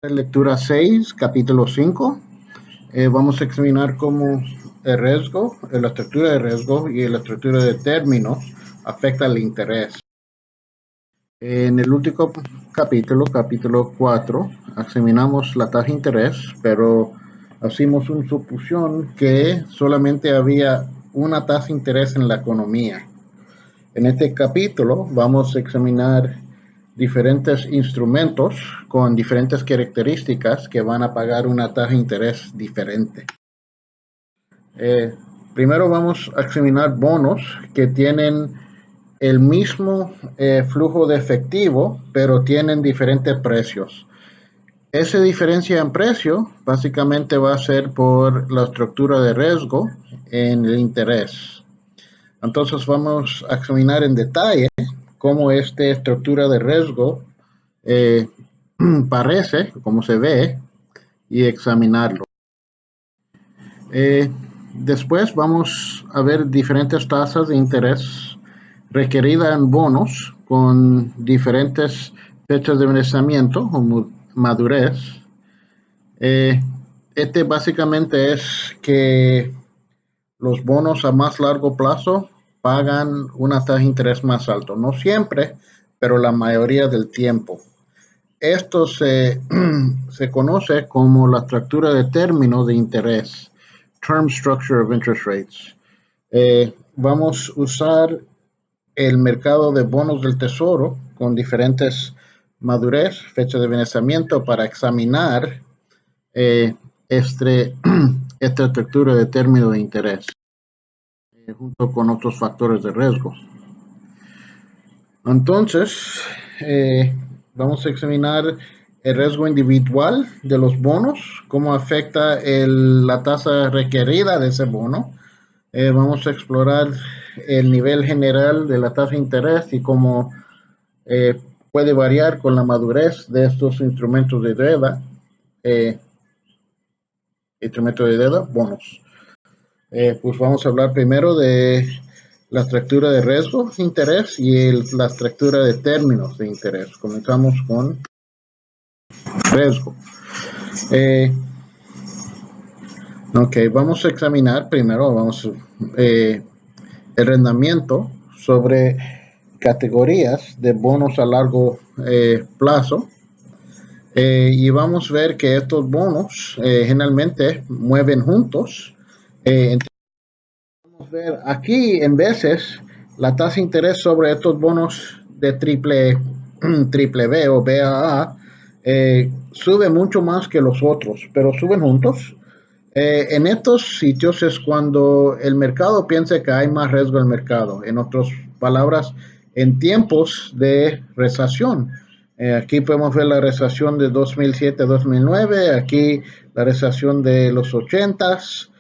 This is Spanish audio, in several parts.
Lectura 6, capítulo 5. Vamos a examinar cómo el riesgo, la estructura de riesgo y la estructura de términos afecta al interés. En el último capítulo 4, examinamos la tasa de interés, pero hicimos una suposición que solamente había una tasa de interés en la economía. En este capítulo vamos a examinar diferentes instrumentos con diferentes características que van a pagar una tasa de interés diferente. Primero vamos a examinar bonos que tienen el mismo flujo de efectivo, pero tienen diferentes precios. Esa diferencia en precio básicamente va a ser por la estructura de riesgo en el interés. Entonces vamos a examinar en detalle cómo esta estructura de riesgo parece, cómo se ve, y examinarlo. Después vamos a ver diferentes tasas de interés requeridas en bonos con diferentes fechas de vencimiento o madurez. Este básicamente es que los bonos a más largo plazo pagan una tasa de interés más alto. No siempre, pero la mayoría del tiempo. Esto se conoce como la estructura de términos de interés, Term Structure of Interest Rates. Vamos a usar el mercado de bonos del tesoro con diferentes madurez, fecha de vencimiento para examinar esta estructura de términos de interés junto con otros factores de riesgo. Entonces, vamos a examinar el riesgo individual de los bonos, cómo afecta la tasa requerida de ese bono. Vamos a explorar el nivel general de la tasa de interés y cómo puede variar con la madurez de estos instrumentos de deuda, bonos. Pues vamos a hablar primero de la estructura de riesgo de interés y la estructura de términos de interés. Comenzamos con riesgo. Vamos a examinar primero el rendimiento sobre categorías de bonos a largo plazo. Y vamos a ver que estos bonos generalmente mueven juntos. Vamos a ver aquí en veces la tasa de interés sobre estos bonos de triple B o BAA sube mucho más que los otros, pero suben juntos. En estos sitios es cuando el mercado piensa que hay más riesgo en el mercado. En otras palabras, en tiempos de recesión. Aquí podemos ver la recesión de 2007-2009, aquí la recesión de los 80s,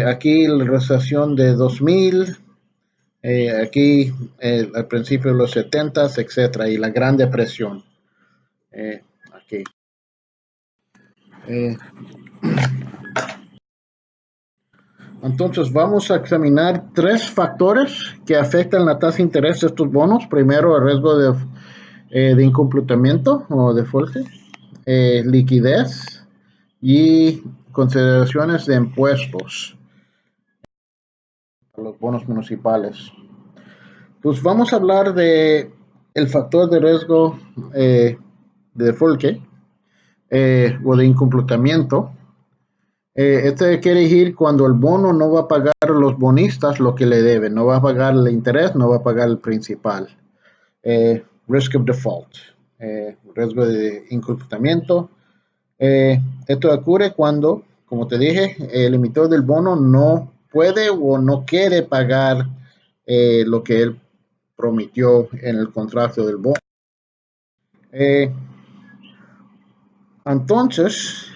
aquí la recesión de 2000, aquí al principio de los 70s, etcétera, y la Gran Depresión. Aquí. Entonces vamos a examinar tres factores que afectan la tasa de interés de estos bonos. Primero, el riesgo de incumplimiento o default, liquidez y consideraciones de impuestos a los bonos municipales. Pues vamos a hablar de el factor de riesgo de default o de incumplimiento. Este quiere decir cuando el bono no va a pagar a los bonistas lo que le deben, no va a pagar el interés, no va a pagar el principal. Risk of default, riesgo de incumplimiento. Esto ocurre cuando, como te dije, el emisor del bono no puede o no quiere pagar lo que él prometió en el contrato del bono. Entonces,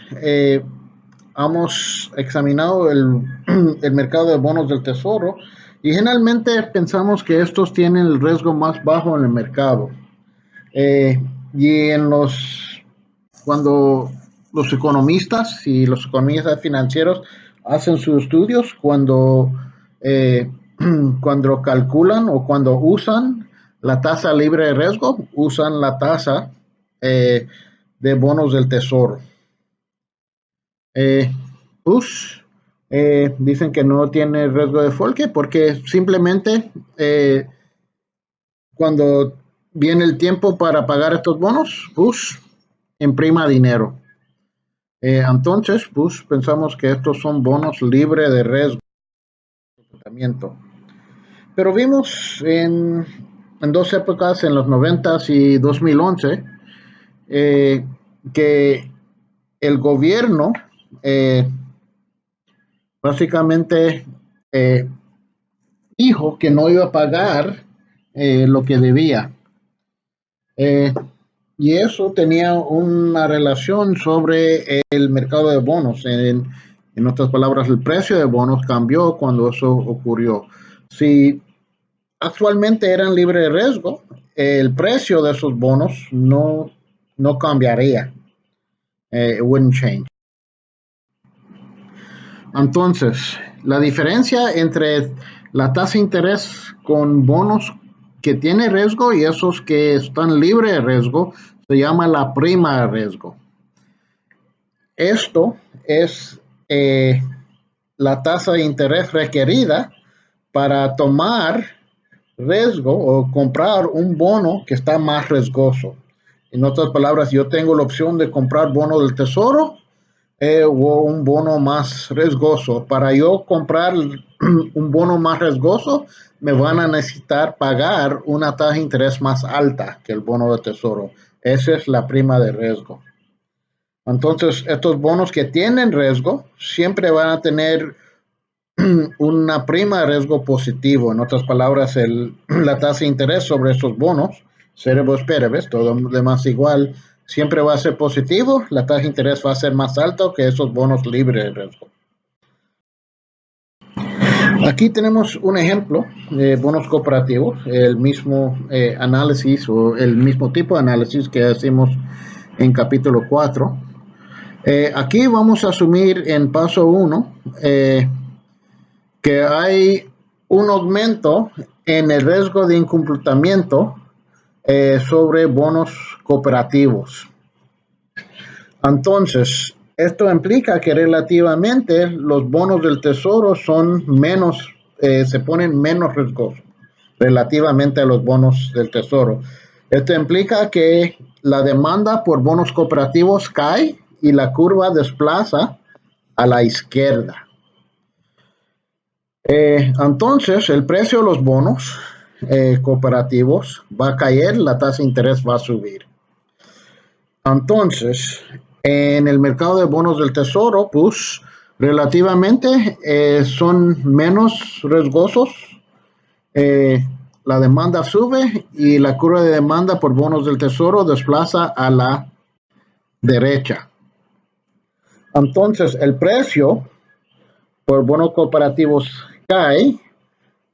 hemos examinado el mercado de bonos del tesoro y generalmente pensamos que estos tienen el riesgo más bajo en el mercado. Y cuando los economistas y los economistas financieros hacen sus estudios, cuando calculan o cuando usan la tasa libre de riesgo, usan la tasa de bonos del tesoro. Pues dicen que no tiene riesgo de default porque simplemente cuando viene el tiempo para pagar estos bonos, pues imprima dinero. Entonces, pues pensamos que estos son bonos libres de riesgo. Pero vimos en dos épocas, en los 90 y 2011, que el gobierno básicamente eh, dijo que no iba a pagar lo que debía. Y eso tenía una relación sobre el mercado de bonos. En otras palabras, el precio de bonos cambió cuando eso ocurrió. Si actualmente eran libres de riesgo, el precio de esos bonos no cambiaría. It wouldn't change. Entonces, la diferencia entre la tasa de interés con bonos que tiene riesgo y esos que están libres de riesgo se llama la prima de riesgo. Esto es la tasa de interés requerida para tomar riesgo o comprar un bono que está más riesgoso. En otras palabras, yo tengo la opción de comprar bono del tesoro o un bono más riesgoso. Para yo comprar un bono más riesgoso, me van a necesitar pagar una tasa de interés más alta que el bono de tesoro. Esa es la prima de riesgo. Entonces, estos bonos que tienen riesgo siempre van a tener una prima de riesgo positivo. En otras palabras, la tasa de interés sobre estos bonos, cerebros péreves, todo lo demás igual, siempre va a ser positivo. La tasa de interés va a ser más alta que esos bonos libres de riesgo. Aquí tenemos un ejemplo de bonos cooperativos, el mismo análisis o el mismo tipo de análisis que hacemos en capítulo 4. Aquí vamos a asumir en paso 1 que hay un aumento en el riesgo de incumplimiento sobre bonos cooperativos. Entonces, esto implica que relativamente los bonos del tesoro son menos, se ponen menos riesgosos relativamente a los bonos del tesoro. Esto implica que la demanda por bonos cooperativos cae y la curva desplaza a la izquierda. Entonces, el precio de los bonos cooperativos va a caer, la tasa de interés va a subir. Entonces, en el mercado de bonos del tesoro, pues relativamente son menos riesgosos. La demanda sube y la curva de demanda por bonos del tesoro desplaza a la derecha. Entonces, el precio por bonos cooperativos cae,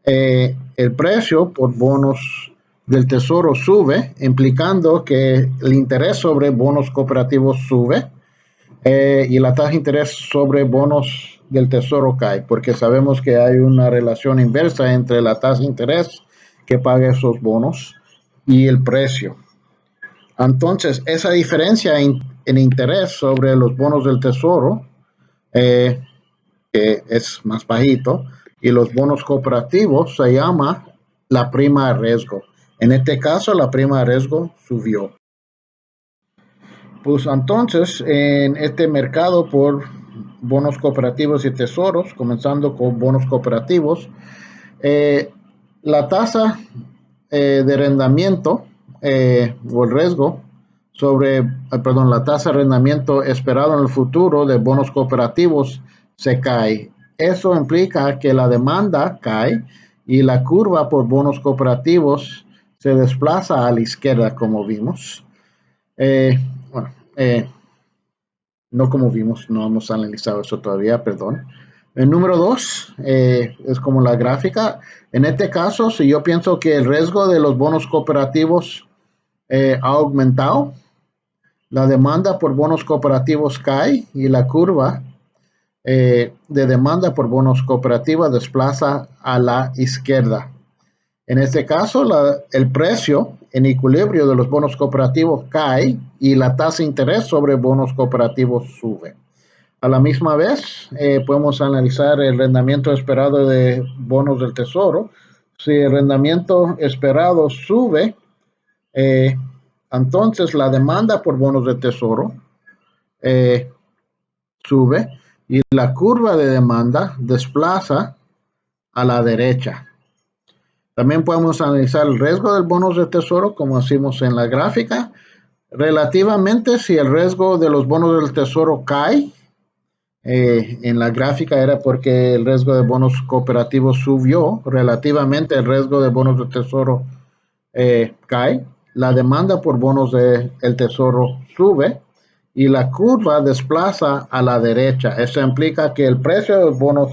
el precio por bonos del tesoro sube, implicando que el interés sobre bonos cooperativos sube y la tasa de interés sobre bonos del tesoro cae, porque sabemos que hay una relación inversa entre la tasa de interés que paga esos bonos y el precio. Entonces, esa diferencia en interés sobre los bonos del tesoro que es más bajito, y los bonos cooperativos se llama la prima de riesgo. En este caso, la prima de riesgo subió. Pues entonces, en este mercado por bonos cooperativos y tesoros, comenzando con bonos cooperativos, la tasa de arrendamiento o el riesgo sobre, la tasa de arrendamiento esperado en el futuro de bonos cooperativos se cae. Eso implica que la demanda cae y la curva por bonos cooperativos se desplaza a la izquierda, como vimos. No como vimos, no hemos analizado eso todavía, perdón. El número 2 es como la gráfica. En este caso, si yo pienso que el riesgo de los bonos cooperativos ha aumentado, la demanda por bonos cooperativos cae y la curva de demanda por bonos cooperativos desplaza a la izquierda. En este caso, el precio en equilibrio de los bonos cooperativos cae y la tasa de interés sobre bonos cooperativos sube. A la misma vez, podemos analizar el rendimiento esperado de bonos del tesoro. Si el rendimiento esperado sube, entonces la demanda por bonos de tesoro sube y la curva de demanda desplaza a la derecha. También podemos analizar el riesgo del bonos de tesoro, como hacemos en la gráfica. Relativamente, si el riesgo de los bonos del tesoro cae, en la gráfica era porque el riesgo de bonos cooperativos subió, relativamente el riesgo de bonos de tesoro cae, la demanda por bonos del tesoro sube y la curva desplaza a la derecha. Eso implica que el precio de los bonos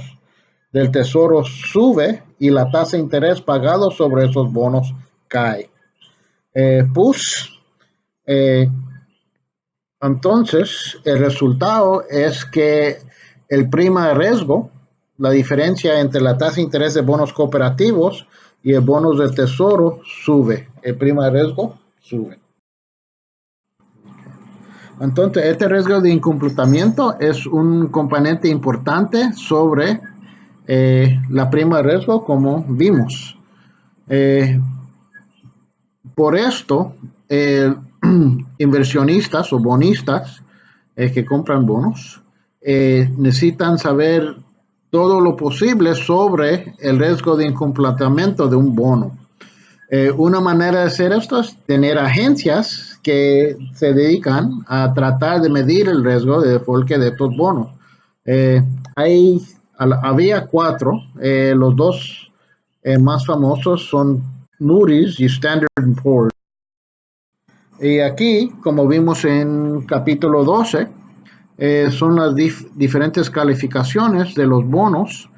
del tesoro sube y la tasa de interés pagado sobre esos bonos cae. Entonces, el resultado es que el prima de riesgo, la diferencia entre la tasa de interés de bonos cooperativos y el bonos del tesoro sube. El prima de riesgo sube. Entonces, este riesgo de incumplimiento es un componente importante sobre la prima de riesgo, como vimos. Por esto, inversionistas o bonistas que compran bonos necesitan saber todo lo posible sobre el riesgo de incumplimiento de un bono. Una manera de hacer esto es tener agencias que se dedican a tratar de medir el riesgo de default de estos bonos. Había 4, los dos más famosos son Moody's y Standard & Poor's. Y aquí, como vimos en capítulo 12, son las diferentes calificaciones de los bonos.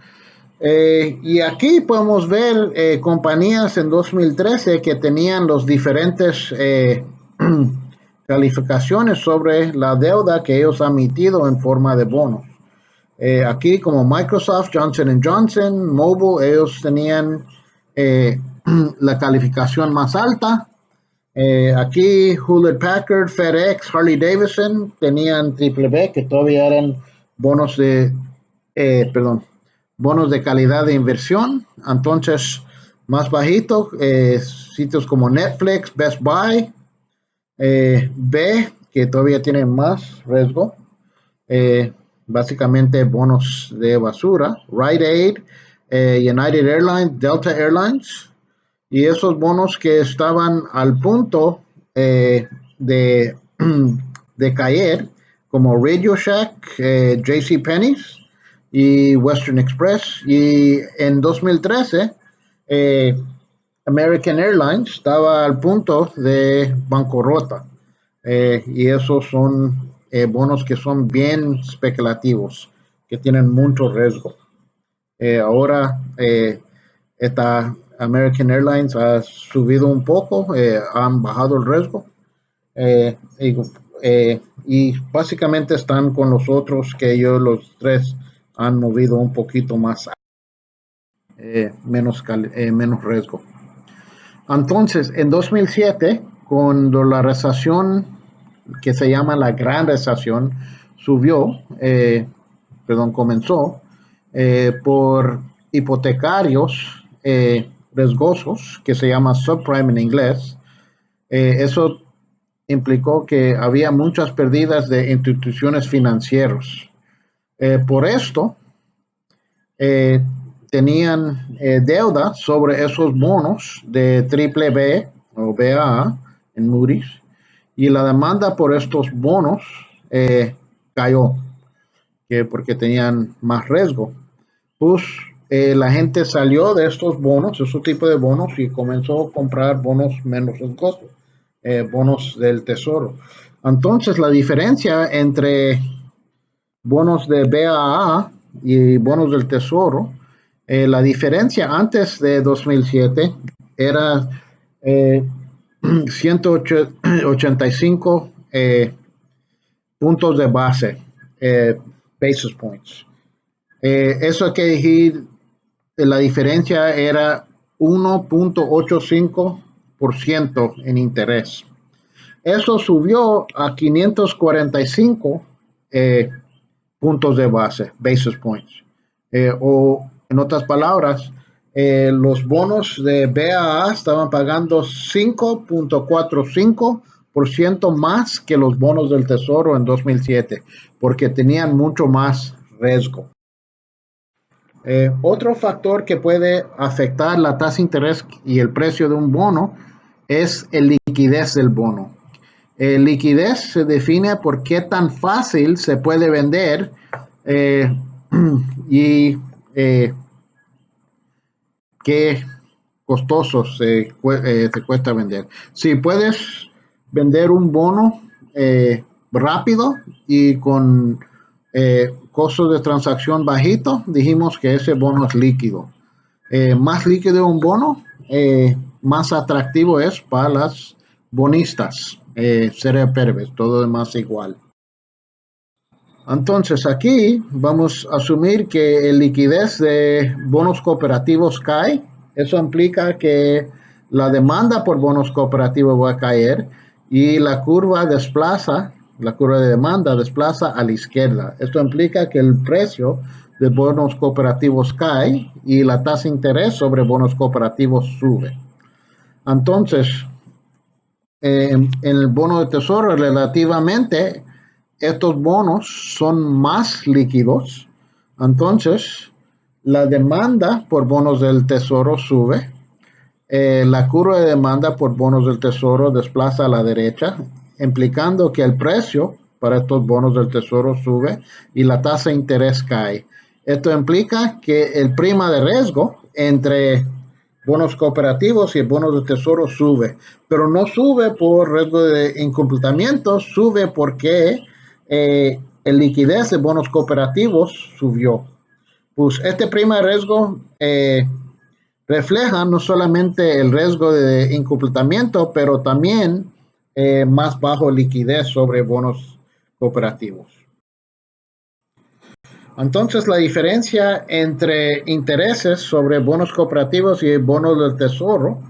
Y aquí podemos ver compañías en 2013 que tenían los diferentes calificaciones sobre la deuda que ellos han emitido en forma de bonos. Aquí como Microsoft, Johnson & Johnson, Mobile, ellos tenían la calificación más alta. Aquí Hewlett Packard, FedEx, Harley Davidson tenían triple B, que todavía eran bonos de calidad de inversión. Entonces, más bajito, sitios como Netflix, Best Buy, B, que todavía tienen más riesgo, básicamente bonos de basura, Rite Aid, United Airlines, Delta Airlines, y esos bonos que estaban al punto de caer, como Radio Shack, JCPenney's y Western Express. Y en 2013, American Airlines estaba al punto de bancarrota. Y esos son bonos que son bien especulativos, que tienen mucho riesgo. Ahora esta American Airlines ha subido un poco, han bajado el riesgo y básicamente están con los otros que ellos los tres han movido un poquito más, menos riesgo. Entonces, en 2007, cuando la recesión que se llama la Gran Recesión comenzó por hipotecarios riesgosos, que se llama subprime en inglés. Eso implicó que había muchas pérdidas de instituciones financieras. Por esto, tenían deuda sobre esos bonos de triple B o BAA en Moody's, y la demanda por estos bonos cayó, porque tenían más riesgo. Pues la gente salió de estos bonos, esos tipos de bonos, y comenzó a comprar bonos menos riesgosos, bonos del tesoro. Entonces, la diferencia entre bonos de BAA y bonos del tesoro, la diferencia antes de 2007 era 185 puntos de base, basis points. Eso quiere decir, la diferencia era 1.85 4% en interés. Eso subió a 545 puntos de base, basis points. O en otras palabras, los bonos de BAA estaban pagando 5.45% más que los bonos del Tesoro en 2007, porque tenían mucho más riesgo. Otro factor que puede afectar la tasa de interés y el precio de un bono es la liquidez del bono. Liquidez se define por qué tan fácil se puede vender y qué costoso se cuesta vender. Si puedes vender un bono rápido y con costos de transacción bajito, dijimos que ese bono es líquido. Más líquido un bono, más atractivo es para las bonistas. Cerea Perves, todo demás igual. Entonces aquí vamos a asumir que la liquidez de bonos cooperativos cae. Eso implica que la demanda por bonos cooperativos va a caer y la curva de demanda desplaza a la izquierda. Esto implica que el precio de bonos cooperativos cae y la tasa de interés sobre bonos cooperativos sube. Entonces, en el bono de tesoro relativamente estos bonos son más líquidos, entonces la demanda por bonos del tesoro sube, la curva de demanda por bonos del tesoro desplaza a la derecha, implicando que el precio para estos bonos del tesoro sube y la tasa de interés cae. Esto implica que el prima de riesgo entre bonos cooperativos y bonos de tesoro sube, pero no sube por riesgo de incumplimiento, sube porque la liquidez de bonos cooperativos subió. Pues este prima de riesgo refleja no solamente el riesgo de incumplimiento, pero también más bajo liquidez sobre bonos cooperativos. Entonces, la diferencia entre intereses sobre bonos cooperativos y bonos del tesoro,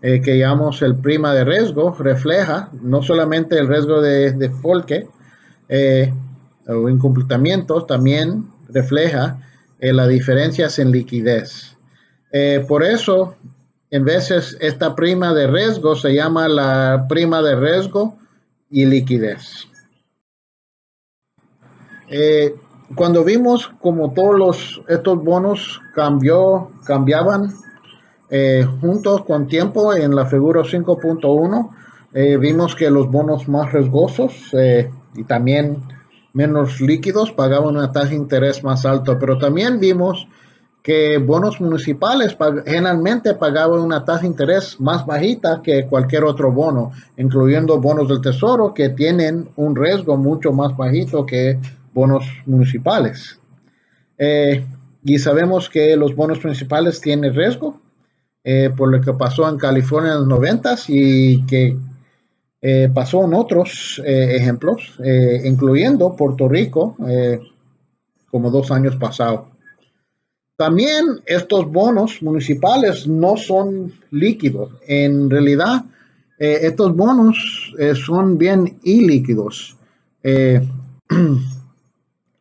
que llamamos el prima de riesgo, refleja no solamente el riesgo de default o incumplimientos, también refleja las diferencias en liquidez. Por eso, en veces esta prima de riesgo se llama la prima de riesgo y liquidez. Cuando vimos como todos estos bonos cambiaban juntos con tiempo en la figura 5.1, vimos que los bonos más riesgosos y también menos líquidos pagaban una tasa de interés más alta, pero también vimos que bonos municipales generalmente pagaban una tasa de interés más bajita que cualquier otro bono, incluyendo bonos del tesoro que tienen un riesgo mucho más bajito que bonos municipales. Y sabemos que los bonos municipales tienen riesgo por lo que pasó en California en los 90 y que pasó en otros ejemplos, incluyendo Puerto Rico, como 2 años pasados. También estos bonos municipales no son líquidos. En realidad, estos bonos son bien ilíquidos.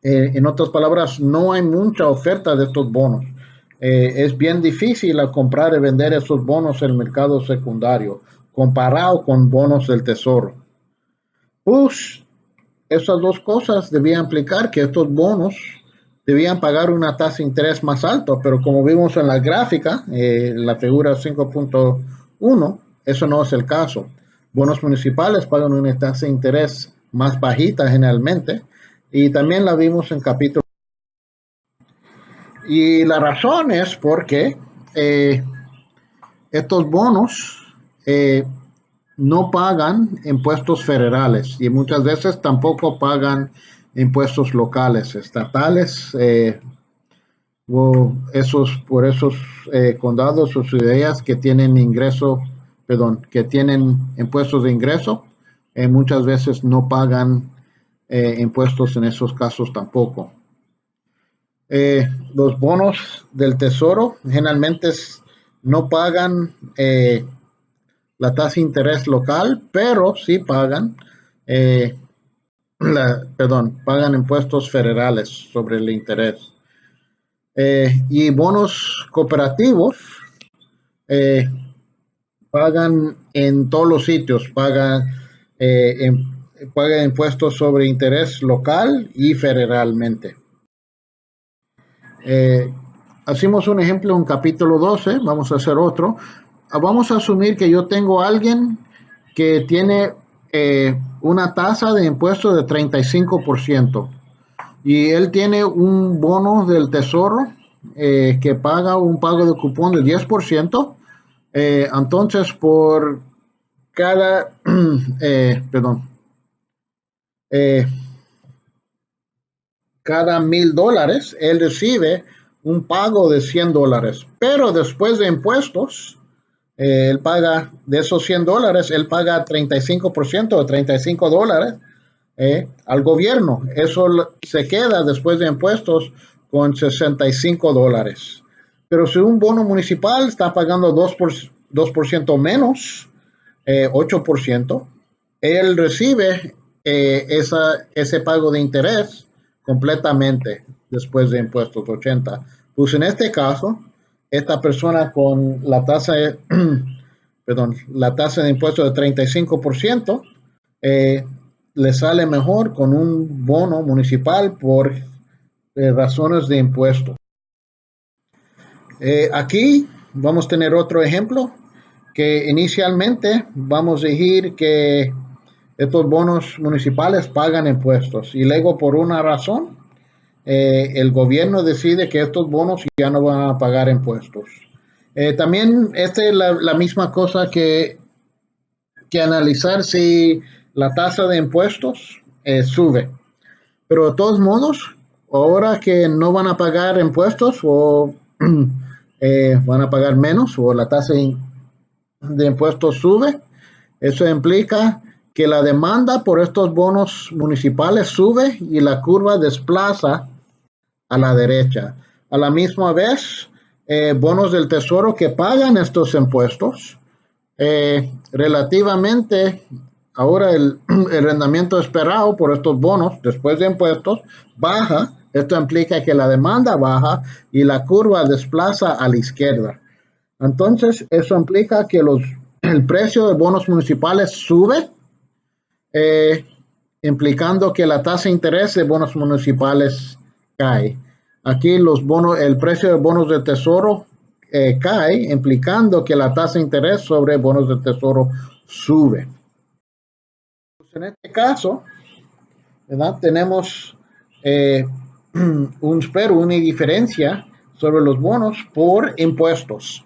En otras palabras, no hay mucha oferta de estos bonos. Es bien difícil comprar y vender esos bonos en el mercado secundario, comparado con bonos del tesoro. Pues esas dos cosas debían implicar que estos bonos debían pagar una tasa de interés más alta, pero como vimos en la gráfica, la figura 5.1, eso no es el caso. Bonos municipales pagan una tasa de interés más bajita generalmente, y también la vimos en capítulo. Y la razón es porque estos bonos no pagan impuestos federales y muchas veces tampoco pagan impuestos locales, estatales, por esos condados o ciudades que tienen que tienen impuestos de ingreso, muchas veces no pagan impuestos en esos casos tampoco. Los bonos del tesoro generalmente no pagan la tasa de interés local, pero sí pagan, pagan impuestos federales sobre el interés. Y bonos cooperativos eh, pagan en todos los sitios, pagan impuestos sobre interés local y federalmente. Hacemos un ejemplo en capítulo 12, vamos a hacer otro. Vamos a asumir que yo tengo a alguien que tiene una tasa de impuestos de 35% y él tiene un bono del tesoro que paga un pago de cupón de 10%. Entonces, por cada, eh, cada $1,000, él recibe un pago de $100. Pero después de impuestos, él paga de esos $100, él paga 35% de $35 al gobierno. Eso se queda después de impuestos con $65. Pero si un bono municipal está pagando 2% menos, 8%, él recibe ese pago de interés completamente después de impuestos 80. Pues en este caso, esta persona con la tasa de, la tasa de impuestos de 35%, le sale mejor con un bono municipal por razones de impuestos. Aquí vamos a tener otro ejemplo que inicialmente vamos a decir que estos bonos municipales pagan impuestos y luego por una razón el gobierno decide que estos bonos ya no van a pagar impuestos. También esta es la misma cosa que analizar si la tasa de impuestos sube. Pero de todos modos, ahora que no van a pagar impuestos o van a pagar menos o la tasa de impuestos sube, eso implica que la demanda por estos bonos municipales sube y la curva desplaza a la derecha. A la misma vez, bonos del tesoro que pagan estos impuestos, relativamente, ahora el rendimiento esperado por estos bonos después de impuestos baja. Esto implica que la demanda baja y la curva desplaza a la izquierda. Entonces, eso implica que el precio de bonos municipales sube, eh, implicando que la tasa de interés de bonos municipales cae. Aquí el precio de bonos de tesoro cae, implicando que la tasa de interés sobre bonos de tesoro sube. Pues en este caso, ¿verdad? Tenemos una diferencia sobre los bonos por impuestos.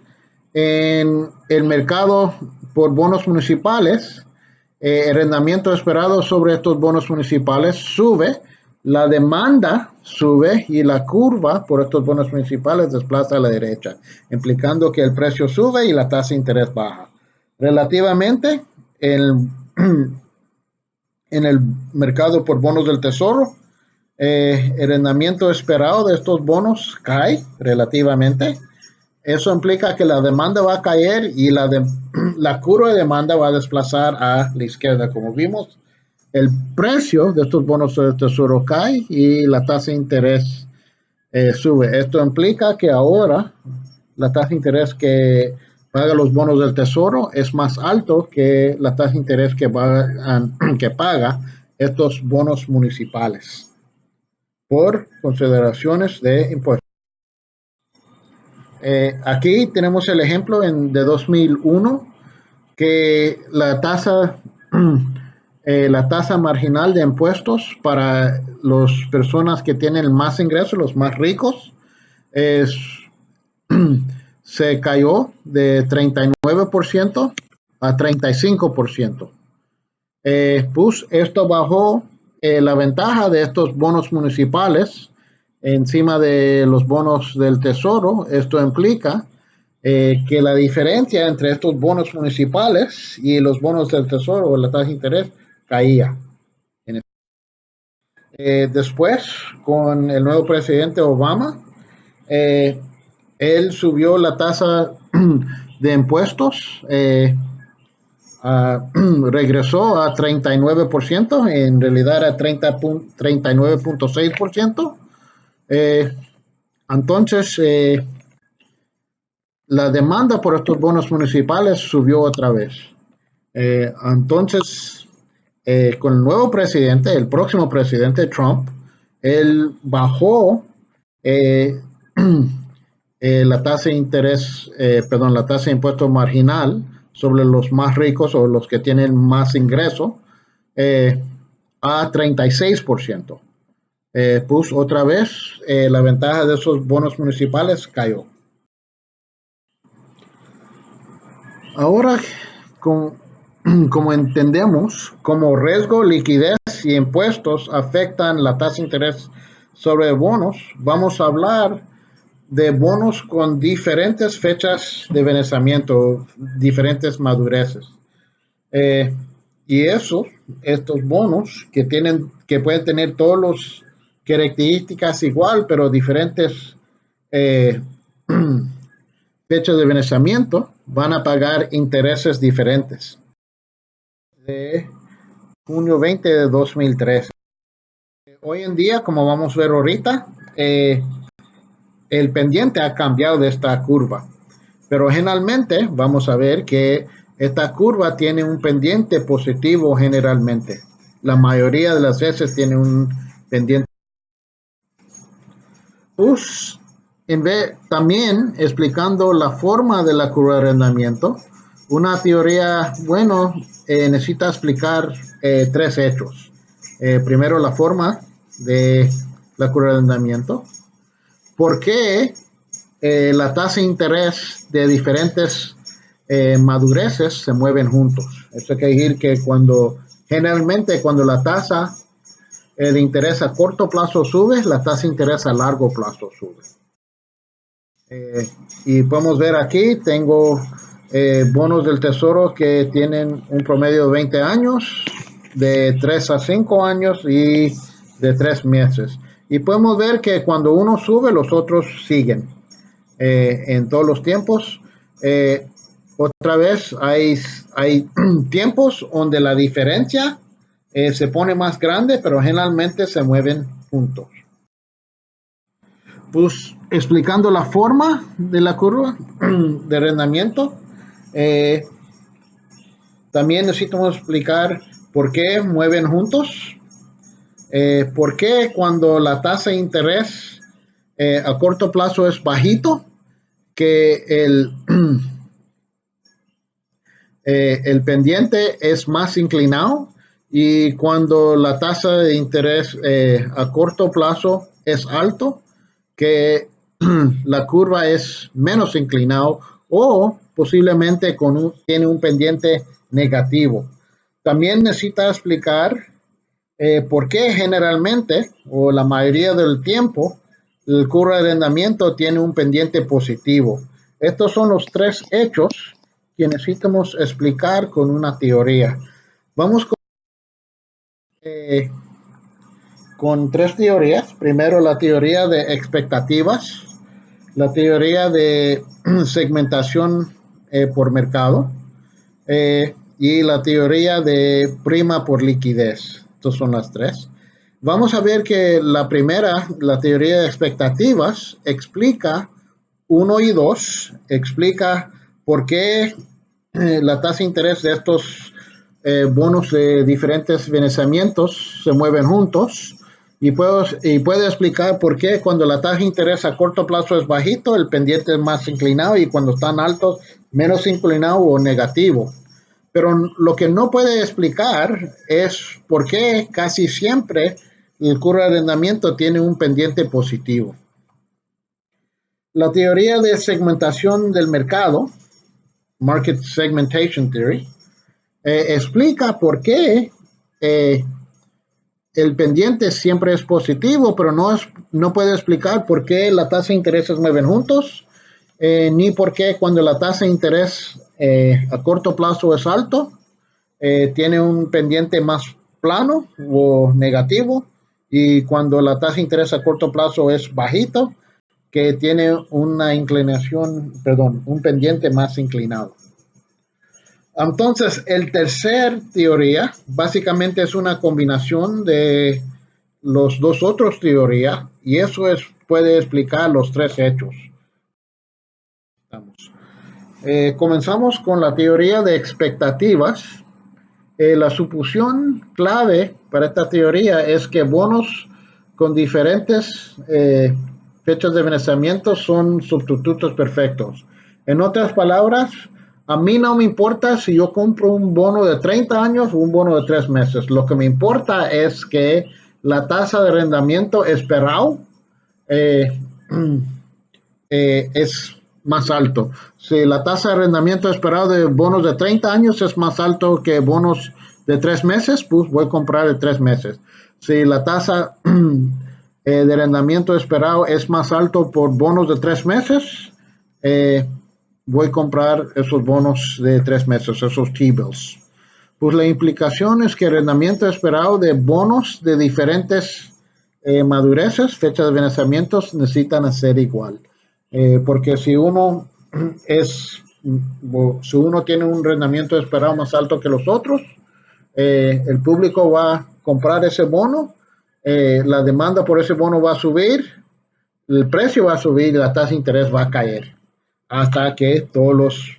En el mercado por bonos municipales, el rendimiento esperado sobre estos bonos municipales sube, la demanda sube y la curva por estos bonos municipales desplaza a la derecha, implicando que el precio sube y la tasa de interés baja. Relativamente, en el mercado por bonos del tesoro, el rendimiento esperado de estos bonos cae relativamente. Eso implica que la demanda va a caer y la curva de demanda va a desplazar a la izquierda. Como vimos, el precio de estos bonos del tesoro cae y la tasa de interés sube. Esto implica que ahora la tasa de interés que paga los bonos del tesoro es más alto que la tasa de interés que paga estos bonos municipales por consideraciones de impuestos. Aquí tenemos el ejemplo de 2001 que la tasa marginal de impuestos para las personas que tienen más ingresos, los más ricos, se cayó de 39% a 35%. Pues esto bajó la ventaja de estos bonos municipales encima de los bonos del tesoro. Esto implica que la diferencia entre estos bonos municipales y los bonos del tesoro o la tasa de interés caía. Después, con el nuevo presidente Obama, él subió la tasa de impuestos regresó a 39%, en realidad era 39.6%. Entonces, la demanda por estos bonos municipales subió otra vez. Entonces, con el nuevo presidente, el próximo presidente Trump, él bajó eh, la tasa de interés, la tasa de impuesto marginal sobre los más ricos o los que tienen más ingreso a 36%. Pues otra vez la ventaja de esos bonos municipales cayó. Ahora, como entendemos, como riesgo, liquidez y impuestos afectan la tasa de interés sobre bonos, vamos a hablar de bonos con diferentes fechas de vencimiento, diferentes madureces. Y estos bonos que pueden tener todas las características igual, pero diferentes fechas de vencimiento, van a pagar intereses diferentes. De junio 20 de 2013. Hoy en día, como vamos a ver ahorita, el pendiente ha cambiado de esta curva, pero generalmente vamos a ver que esta curva tiene un pendiente positivo generalmente. La mayoría de las veces tiene un pendiente. Pues, también explicando la forma de la curva de arrendamiento, una teoría, necesita explicar tres hechos. Primero, la forma de la curva de arrendamiento. ¿Por qué la tasa de interés de diferentes madureces se mueven juntos? Eso quiere decir que generalmente cuando la tasa de interés a corto plazo sube, la tasa de interés a largo plazo sube. Y podemos ver aquí, tengo bonos del tesoro que tienen un promedio de 20 años, de 3 a 5 años y de 3 meses. Y podemos ver que cuando uno sube, los otros siguen en todos los tiempos. Otra vez, hay tiempos donde la diferencia se pone más grande, pero generalmente se mueven juntos. Pues explicando la forma de la curva de arrendamiento, también necesitamos explicar por qué mueven juntos, por qué cuando la tasa de interés a corto plazo es bajito, que el pendiente es más inclinado, y cuando la tasa de interés a corto plazo es alto, que la curva es menos inclinado o posiblemente tiene un pendiente negativo. También necesita explicar por qué generalmente o la mayoría del tiempo el curva de arrendamiento tiene un pendiente positivo. Estos son los tres hechos que necesitamos explicar con una teoría. Vamos con tres teorías. Primero, la teoría de expectativas, la teoría de segmentación por mercado y la teoría de prima por liquidez. Estas son las tres. Vamos a ver que la primera, la teoría de expectativas, explica 1 y 2, explica por qué la tasa de interés de estos bonos de diferentes vencimientos se mueven juntos, y puede explicar por qué cuando la tasa de interés a corto plazo es bajito, el pendiente es más inclinado, y cuando están altos, menos inclinado o negativo. Pero lo que no puede explicar es por qué casi siempre el curva de arrendamiento tiene un pendiente positivo. La teoría de segmentación del mercado, Market Segmentation Theory, explica por qué el pendiente siempre es positivo, pero no puede explicar por qué la tasa de interés se mueven juntos, ni por qué cuando la tasa de interés a corto plazo es alto, tiene un pendiente más plano o negativo, y cuando la tasa de interés a corto plazo es bajito, que tiene un pendiente más inclinado. Entonces, el tercer teoría básicamente es una combinación de los dos otros teorías y eso puede explicar los tres hechos. Comenzamos con la teoría de expectativas. La suposición clave para esta teoría es que bonos con diferentes fechas de vencimiento son sustitutos perfectos. En otras palabras, a mí no me importa si yo compro un bono de 30 años o un bono de 3 meses. Lo que me importa es que la tasa de arrendamiento esperado eh, es más alto. Si la tasa de arrendamiento esperado de bonos de 30 años es más alto que bonos de 3 meses, pues voy a comprar de 3 meses. Si la tasa de arrendamiento esperado es más alto por bonos de 3 meses, voy a comprar esos bonos de 3 meses, esos T-bills. Pues la implicación es que el arrendamiento esperado de bonos de diferentes madureces, fecha de vencimiento, necesitan ser igual. Porque si uno si uno tiene un rendimiento esperado más alto que los otros, el público va a comprar ese bono, la demanda por ese bono va a subir, el precio va a subir y la tasa de interés va a caer hasta que todos los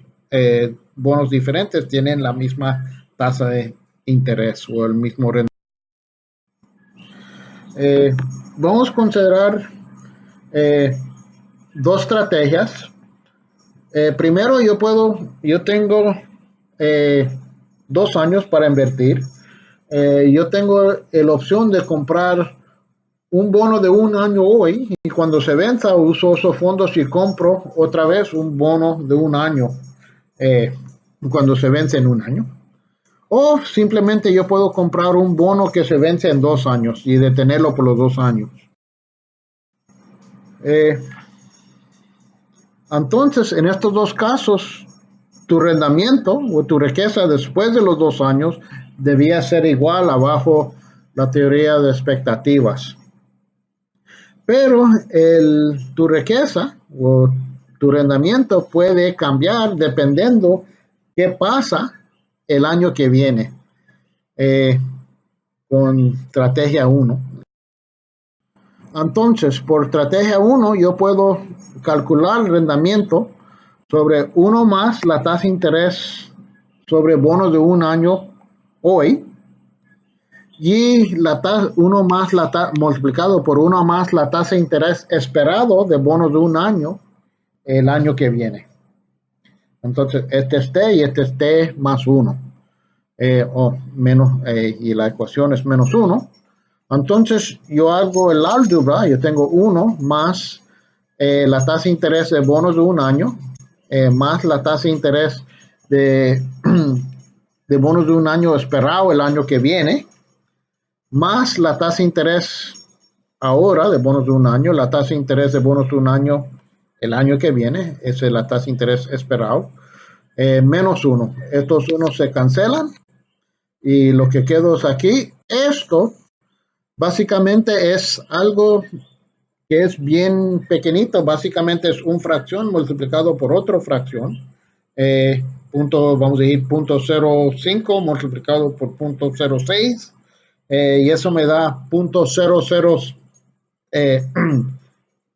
bonos diferentes tienen la misma tasa de interés o el mismo rendimiento. Eh, Vamos a considerar eh, dos estrategias. Primero, yo tengo 2 años para invertir. Yo tengo la opción de comprar un bono de un año hoy y cuando se venza uso esos fondos y compro otra vez un bono de un año cuando se vence en un año. O simplemente yo puedo comprar un bono que se vence en 2 años y detenerlo por los 2 años. Eh, Entonces, en estos dos casos, tu rendimiento o tu riqueza después de los 2 años debía ser igual abajo la teoría de expectativas. Pero tu riqueza o tu rendimiento puede cambiar dependiendo qué pasa el año que viene con estrategia 1. Entonces, por estrategia 1, yo puedo calcular el rendimiento sobre 1 más la tasa de interés sobre bonos de un año hoy y la tasa 1 más la tasa multiplicado por 1 más la tasa de interés esperado de bonos de un año el año que viene. Entonces, este es T y este es T más 1. O menos, y la ecuación es menos 1. Entonces, yo hago el álgebra, yo tengo 1 más la tasa de interés de bonos de un año, más la tasa de interés de, de bonos de un año esperado el año que viene, más la tasa de interés ahora de bonos de un año, la tasa de interés de bonos de un año el año que viene, esa es la tasa de interés esperado, menos 1. Estos unos se cancelan y lo que queda es aquí. Esto básicamente es algo que es bien pequeñito, básicamente es una fracción multiplicado por otra fracción, vamos a decir 0.05 multiplicado por 0.06, y eso me da 0.00,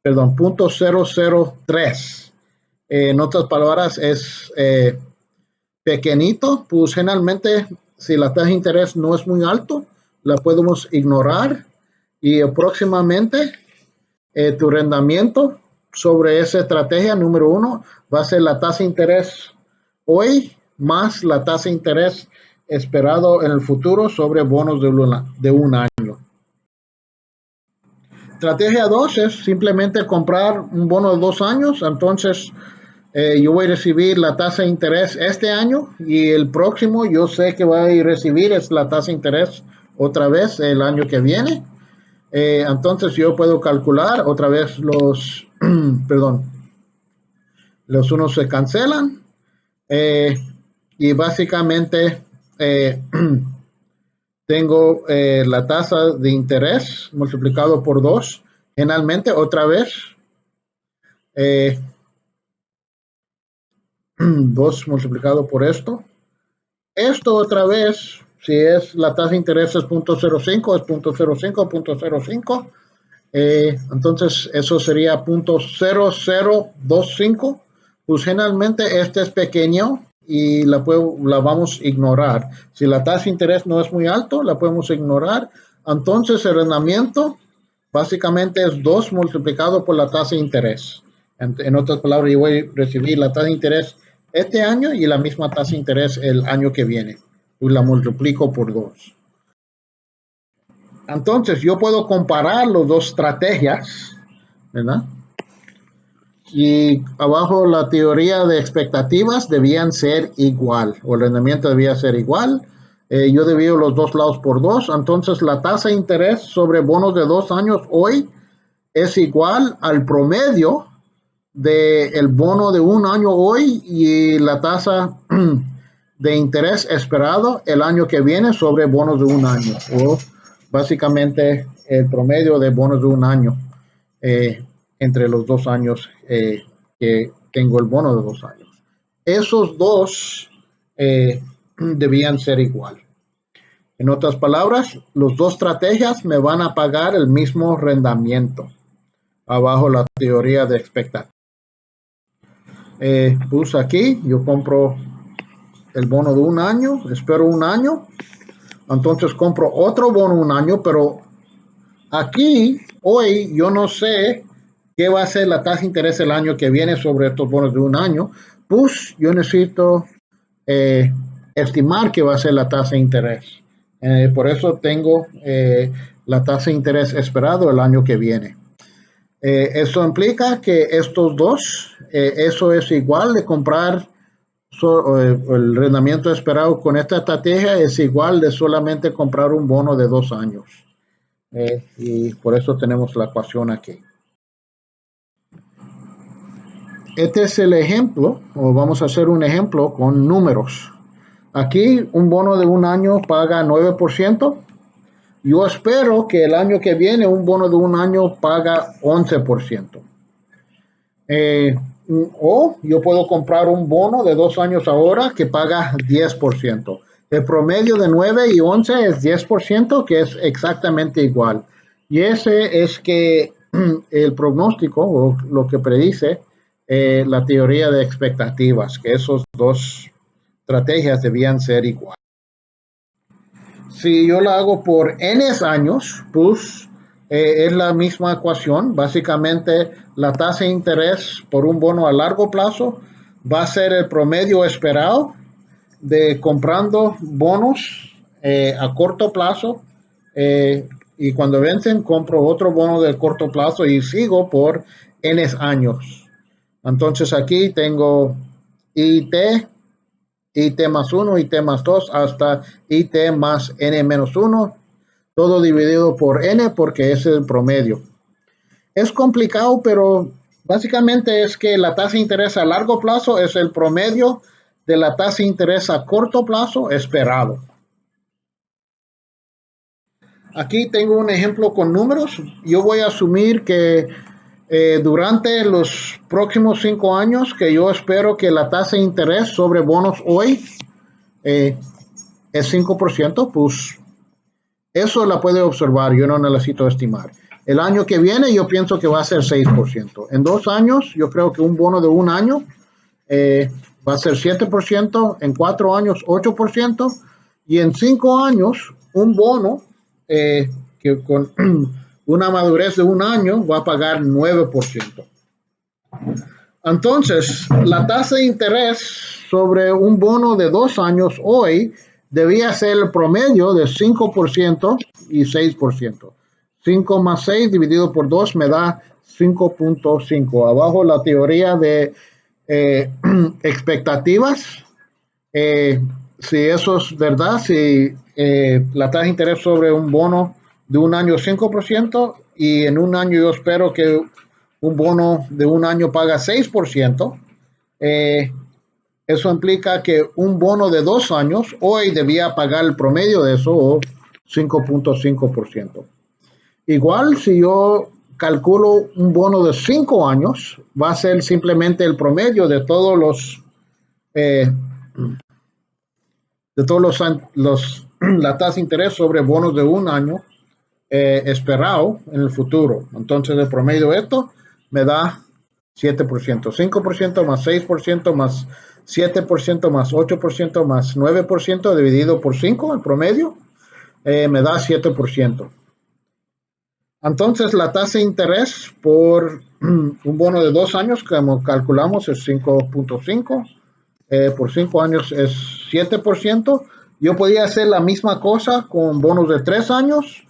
perdón, 0.003. En otras palabras, es pequeñito, pues generalmente si la tasa de interés no es muy alto, la podemos ignorar y próximamente tu rendimiento sobre esa estrategia número 1 va a ser la tasa de interés hoy más la tasa de interés esperado en el futuro sobre bonos de un año. Estrategia 2 es simplemente comprar un bono de 2 años, entonces yo voy a recibir la tasa de interés este año y el próximo yo sé que voy a recibir es la tasa de interés otra vez el año que viene. Entonces yo puedo calcular otra vez perdón, los unos se cancelan y básicamente tengo la tasa de interés multiplicado por 2. Generalmente otra vez 2 multiplicado por esto Esto otra vez, si es la tasa de interés es 0.05, es 0.05, 0.05. Entonces eso sería 0.0025. Pues generalmente este es pequeño y la vamos a ignorar. Si la tasa de interés no es muy alto, la podemos ignorar. Entonces el rendimiento básicamente es 2 multiplicado por la tasa de interés. En otras palabras, yo voy a recibir la tasa de interés este año y la misma tasa de interés el año que viene. Pues la multiplico por 2. Entonces yo puedo comparar las dos estrategias, ¿verdad? Y abajo la teoría de expectativas debían ser igual, o el rendimiento debía ser igual. Yo divido los dos lados por 2, entonces la tasa de interés sobre bonos de 2 años hoy es igual al promedio del bono de 1 año hoy y la tasa de interés esperado el año que viene sobre bonos de 1 año, o básicamente el promedio de bonos de 1 año entre los 2 años que tengo el bono de 2 años. Esos dos debían ser igual. En otras palabras, las dos estrategias me van a pagar el mismo rendimiento. Abajo la teoría de expectativa. Puse aquí, yo compro el bono de 1 año, espero 1 año, entonces compro otro bono 1 año, pero aquí, hoy, yo no sé qué va a ser la tasa de interés el año que viene sobre estos bonos de 1 año. Pues yo necesito estimar qué va a ser la tasa de interés. Por eso tengo la tasa de interés esperado el año que viene. Eso implica que estos dos, eso es igual de comprar, el rendimiento esperado con esta estrategia es igual de solamente comprar un bono de 2 años. Y por eso tenemos la ecuación aquí. Este es el ejemplo, o vamos a hacer un ejemplo con números. Aquí un bono de 1 año paga 9%. Yo espero que el año que viene un bono de 1 año paga 11%. O yo puedo comprar un bono de 2 años ahora que paga 10%. El promedio de 9 y 11 es 10%, que es exactamente igual. Y ese es que el pronóstico, o lo que predice la teoría de expectativas, que esos dos estrategias debían ser iguales. Si yo la hago por n años, pues es la misma ecuación. Básicamente, la tasa de interés por un bono a largo plazo va a ser el promedio esperado de comprando bonos a corto plazo. Y cuando vencen, compro otro bono de corto plazo y sigo por n años. Entonces aquí tengo IT, IT más 1, IT más 2, hasta IT más N menos 1, todo dividido por N porque es el promedio. Es complicado, pero básicamente es que la tasa de interés a largo plazo es el promedio de la tasa de interés a corto plazo esperado. Aquí tengo un ejemplo con números. Yo voy a asumir que durante los próximos 5 años, que yo espero que la tasa de interés sobre bonos hoy es 5%, pues eso la puede observar, yo no necesito estimar. El año que viene yo pienso que va a ser 6%. En 2 años yo creo que un bono de 1 año va a ser 7%, en 4 años 8%, y en 5 años un bono que con una madurez de 1 año va a pagar 9%. Entonces, la tasa de interés sobre un bono de 2 años hoy debía ser el promedio de 5% y 6%. 5 más 6 dividido por 2 me da 5.5. Abajo la teoría de expectativas. Si eso es verdad, si la tasa de interés sobre un bono de 1 año es 5% y en 1 año yo espero que un bono de 1 año paga 6%, eso implica que un bono de 2 años hoy debía pagar el promedio de eso, o 5.5%. Igual, si yo calculo un bono de 5 años, va a ser simplemente el promedio de todos los de todos la tasa de interés sobre bonos de un año esperado en el futuro. Entonces, el promedio de esto me da 7%, 5% más 6% más 7% más 8% más 9% dividido por 5, el promedio, me da 7%. Entonces, la tasa de interés por un bono de 2 años, como calculamos, es 5.5. Por 5 años es 7%. Yo podía hacer la misma cosa con bonos de 3 años.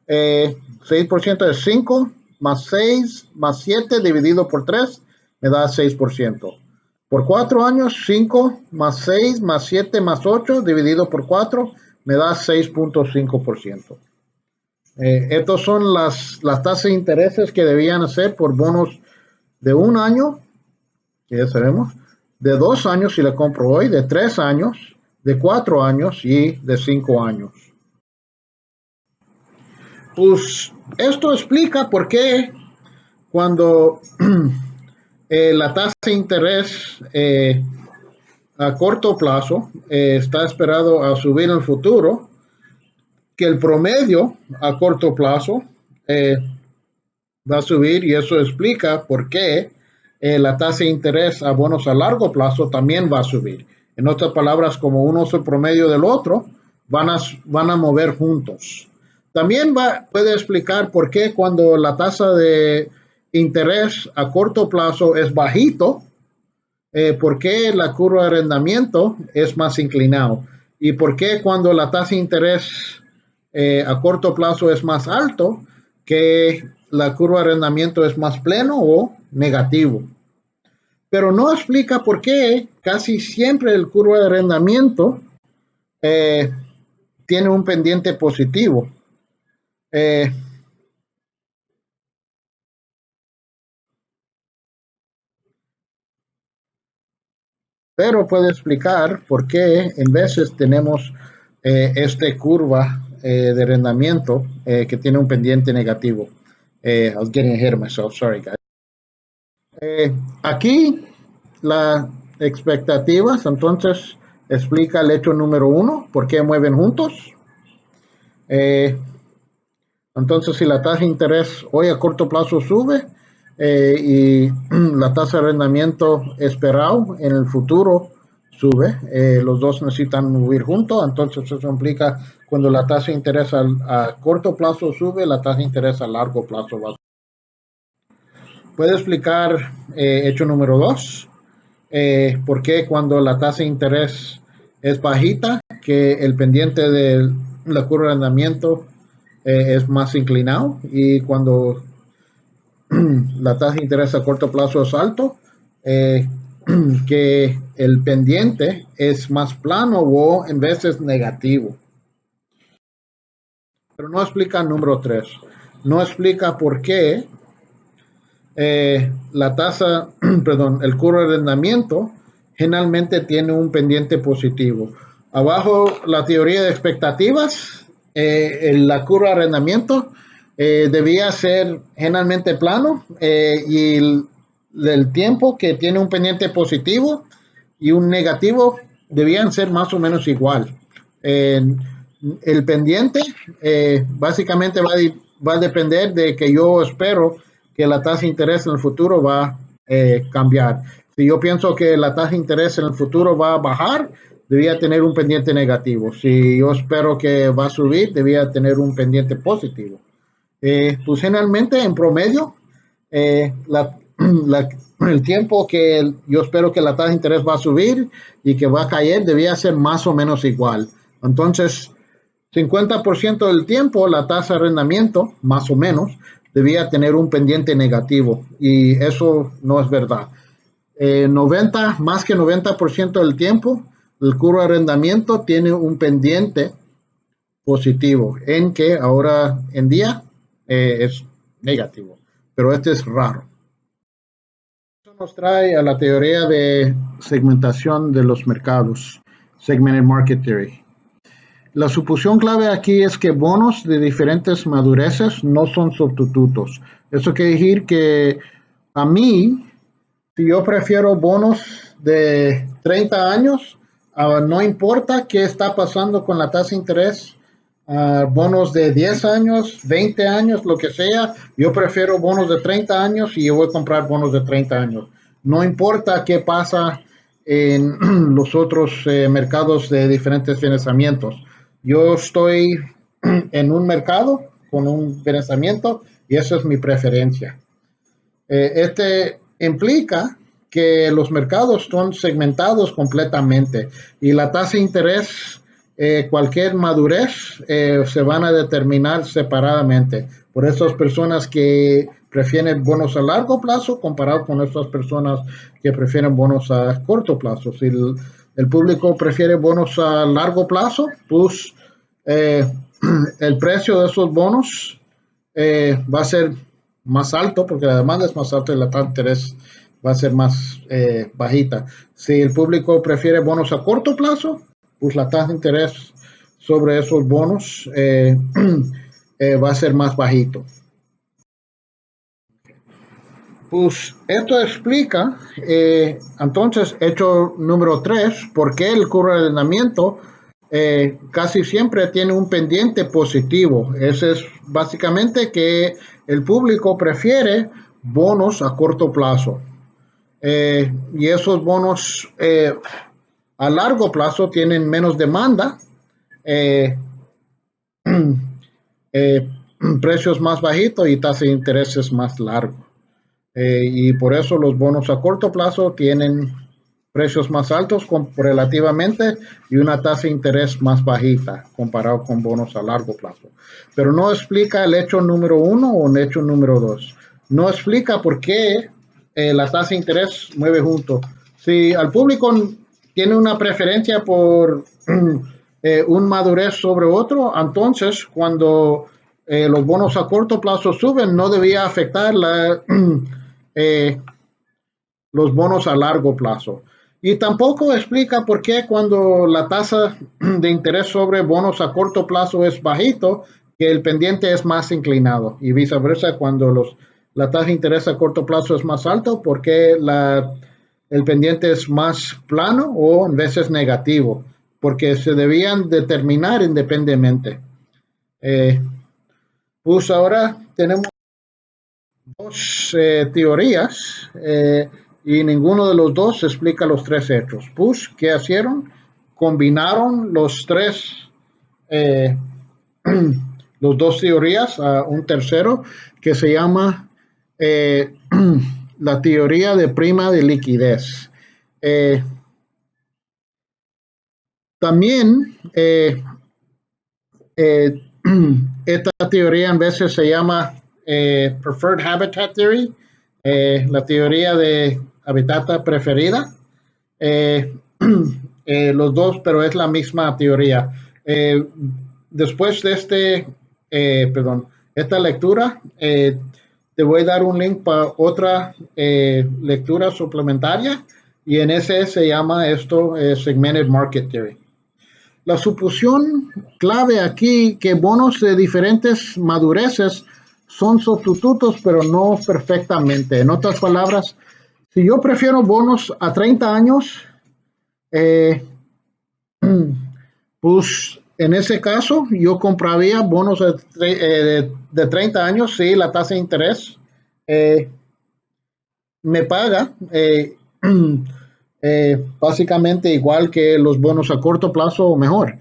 6% es 5, más 6, más 7 dividido por 3, me da 6%. Por 4 años, 5 más 6 más 7 más 8 dividido por 4, me da 6.5%. Estas son las tasas de intereses que debían hacer por bonos de un año, que ya sabemos, de 2 años si la compro hoy, de 3 años, de 4 años y de 5 años. Pues esto explica por qué cuando la tasa de interés a corto plazo está esperado a subir en el futuro, que el promedio a corto plazo va a subir, y eso explica por qué la tasa de interés a bonos a largo plazo también va a subir. En otras palabras, como uno es el promedio del otro, van a mover juntos. También puede explicar por qué cuando la tasa de interés a corto plazo es bajito, por qué la curva de arrendamiento es más inclinado, y por qué cuando la tasa de interés a corto plazo es más alto, que la curva de arrendamiento es más pleno o negativo. Pero no explica por qué casi siempre el curva de arrendamiento eh, tiene un pendiente positivo. Eh, pero puede explicar por qué en veces tenemos esta curva de arrendamiento que tiene un pendiente negativo. I was getting ahead of myself, sorry guys. Aquí las expectativas, entonces explica el hecho número 1, por qué mueven juntos. Eh, entonces, si la tasa de interés hoy a corto plazo sube y la tasa de arrendamiento esperado en el futuro sube, los dos necesitan mover juntos, entonces eso implica cuando la tasa de interés a corto plazo sube, la tasa de interés a largo plazo va a subir. ¿Puede explicar hecho número 2? ¿Por qué cuando la tasa de interés es bajita, que el pendiente de la curva de arrendamiento es más inclinado, y cuando la tasa de interés a corto plazo es alto, eh, que el pendiente es más plano o en veces negativo? Pero no explica el número 3. No explica por qué la tasa, perdón, el curva de arrendamiento generalmente tiene un pendiente positivo. Abajo, la teoría de expectativas, la curva de arrendamiento debía ser generalmente plano, y el tiempo que tiene un pendiente positivo y un negativo debían ser más o menos igual. Eh, el pendiente básicamente va a depender de que yo espero que la tasa de interés en el futuro va a cambiar. Si yo pienso que la tasa de interés en el futuro va a bajar, debía tener un pendiente negativo. Si yo espero que va a subir, debía tener un pendiente positivo. Pues generalmente en promedio, el tiempo que yo espero que la tasa de interés va a subir y que va a caer debía ser más o menos igual. Entonces, 50% del tiempo la tasa de arrendamiento, más o menos, debía tener un pendiente negativo, y eso no es verdad. 90% del tiempo, el curva de arrendamiento tiene un pendiente positivo, en que ahora en día es negativo, pero este es raro. Eso nos trae a la teoría de segmentación de los mercados, Segmented Market Theory. La suposición clave aquí es que bonos de diferentes madureces no son sustitutos. Eso quiere decir que a mí, si yo prefiero bonos de 30 años No importa qué está pasando con la tasa de interés, bonos de 10 años, 20 años, lo que sea, yo prefiero bonos de 30 años y yo voy a comprar bonos de 30 años. No importa qué pasa en los otros mercados de diferentes financiamientos. Yo estoy en un mercado con un financiamiento y esa es mi preferencia. Este implica que los mercados son segmentados completamente y la tasa de interés, cualquier madurez, se van a determinar separadamente. Por esas personas que prefieren bonos a largo plazo comparado con estas personas que prefieren bonos a corto plazo. Si el público prefiere bonos a largo plazo, pues eh, el precio de esos bonos va a ser más alto porque la demanda es más alta y la tasa de interés va a ser más bajita. Si el público prefiere bonos a corto plazo, pues la tasa de interés sobre esos bonos va a ser más bajito. Pues esto explica, entonces, hecho número 3, por qué el correlamiento casi siempre tiene un pendiente positivo. Ese es básicamente que el público prefiere bonos a corto plazo. Y esos bonos a largo plazo tienen menos demanda, eh, eh, precios más bajitos y tasa de intereses más largos. Y por eso los bonos a corto plazo tienen precios más altos relativamente y una tasa de interés más bajita comparado con bonos a largo plazo. Pero no explica el hecho número 1 o el hecho número 2. No explica por qué la tasa de interés mueve junto. Si al público tiene una preferencia por un madurez sobre otro, entonces cuando los bonos a corto plazo suben, no debía afectar eh, los bonos a largo plazo. Y tampoco explica por qué cuando la tasa de interés sobre bonos a corto plazo es bajito, que el pendiente es más inclinado y viceversa cuando la tasa de interés a corto plazo es más alto, porque el pendiente es más plano o en veces negativo, porque se debían determinar independientemente. Pues ahora tenemos dos teorías y ninguno de los dos explica los tres hechos. Pues, ¿qué hicieron? Combinaron los tres, eh, los dos teorías a un tercero que se llama eh, la teoría de prima de liquidez. También eh, esta teoría en veces se llama Preferred Habitat Theory, la teoría de hábitat preferida. Eh, los dos, pero es la misma teoría. Después de esta lectura, te voy a dar un link para otra lectura suplementaria y en ese se llama esto Segmented Market Theory. La suposición clave aquí que bonos de diferentes madureces son sustitutos, pero no perfectamente. En otras palabras, si yo prefiero bonos a 30 años, eh, pues en ese caso yo compraría bonos de 30 años si la tasa de interés me paga básicamente igual que los bonos a corto plazo o mejor.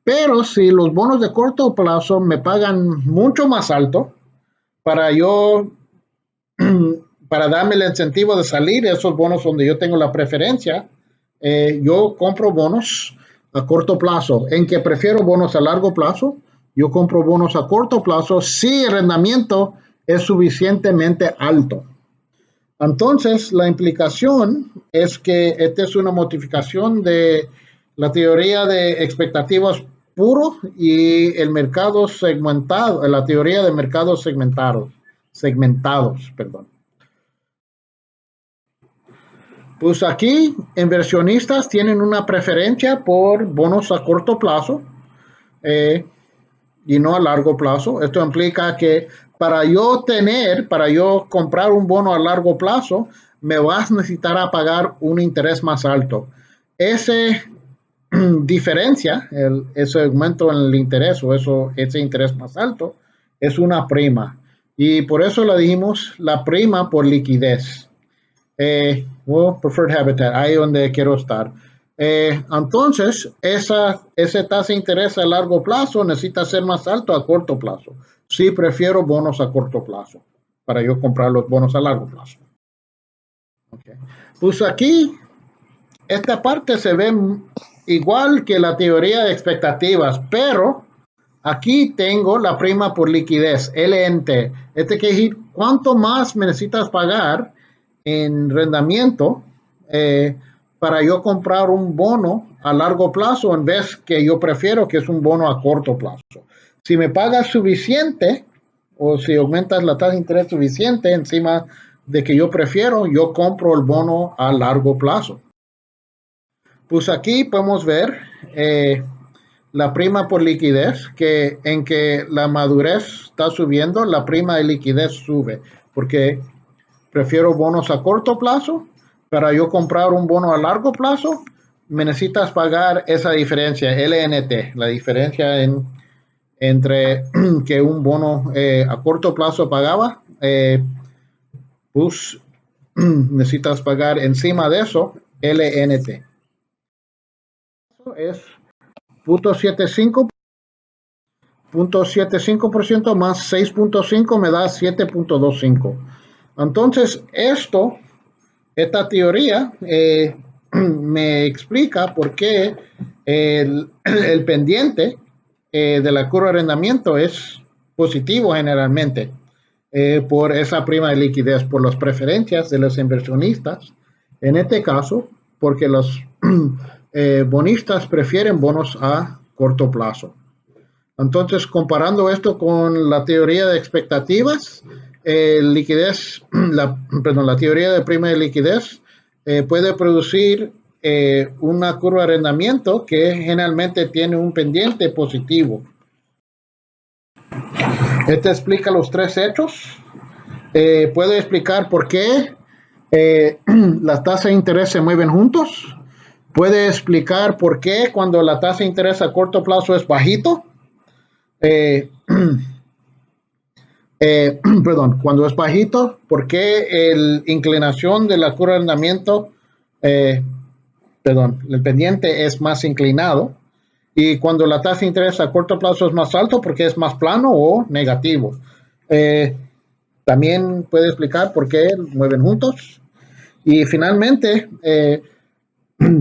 Pero si los bonos de corto plazo me pagan mucho más alto para yo, para darme el incentivo de salir de esos bonos donde yo tengo la preferencia, yo compro bonos a corto plazo. En que prefiero bonos a largo plazo, yo compro bonos a corto plazo si el rendimiento es suficientemente alto. Entonces, la implicación es que esta es una modificación de la teoría de expectativas puro y el mercado segmentado, la teoría de mercados segmentados, perdón. Pues aquí, inversionistas tienen una preferencia por bonos a corto plazo y no a largo plazo. Esto implica que para yo comprar un bono a largo plazo, me vas a necesitar a pagar un interés más alto. Ese diferencia, ese aumento en el interés o ese interés más alto, es una prima. Y por eso la dijimos la prima por liquidez. Preferred habitat, ahí donde quiero estar. Entonces, ese tasa de interés a largo plazo necesita ser más alto a corto plazo. Sí, prefiero bonos a corto plazo para yo comprar los bonos a largo plazo. Okay. Pues aquí, esta parte se ve igual que la teoría de expectativas, pero aquí tengo la prima por liquidez, LNT. Este quiere decir cuánto más me necesitas pagar en rendimiento para yo comprar un bono a largo plazo en vez que yo prefiero que es un bono a corto plazo. Si me pagas suficiente o si aumentas la tasa de interés suficiente encima de que yo prefiero, yo compro el bono a largo plazo. Pues aquí podemos ver la prima por liquidez, que en que la madurez está subiendo, la prima de liquidez sube, porque prefiero bonos a corto plazo. Para yo comprar un bono a largo plazo, me necesitas pagar esa diferencia, LNT, la diferencia entre que un bono a corto plazo pagaba, pues necesitas pagar encima de eso, LNT. Es 0.75% más 6.5 me da 7.25. Entonces, esta teoría me explica por qué el pendiente de la curva de arrendamiento es positivo generalmente por esa prima de liquidez, por las preferencias de los inversionistas. En este caso, porque los bonistas prefieren bonos a corto plazo. Entonces, comparando esto con la teoría de expectativas, la teoría de prima de liquidez puede producir una curva de arrendamiento que generalmente tiene un pendiente positivo. Este explica los tres hechos. Puede explicar por qué las tasas de interés se mueven juntos. Puede explicar por qué cuando la tasa de interés a corto plazo es bajito, cuando es bajito, ¿por qué la inclinación de la curva de arrendamiento, el pendiente es más inclinado? Y cuando la tasa de interés a corto plazo es más alto, porque es más plano o negativo. También puede explicar por qué mueven juntos. Y finalmente,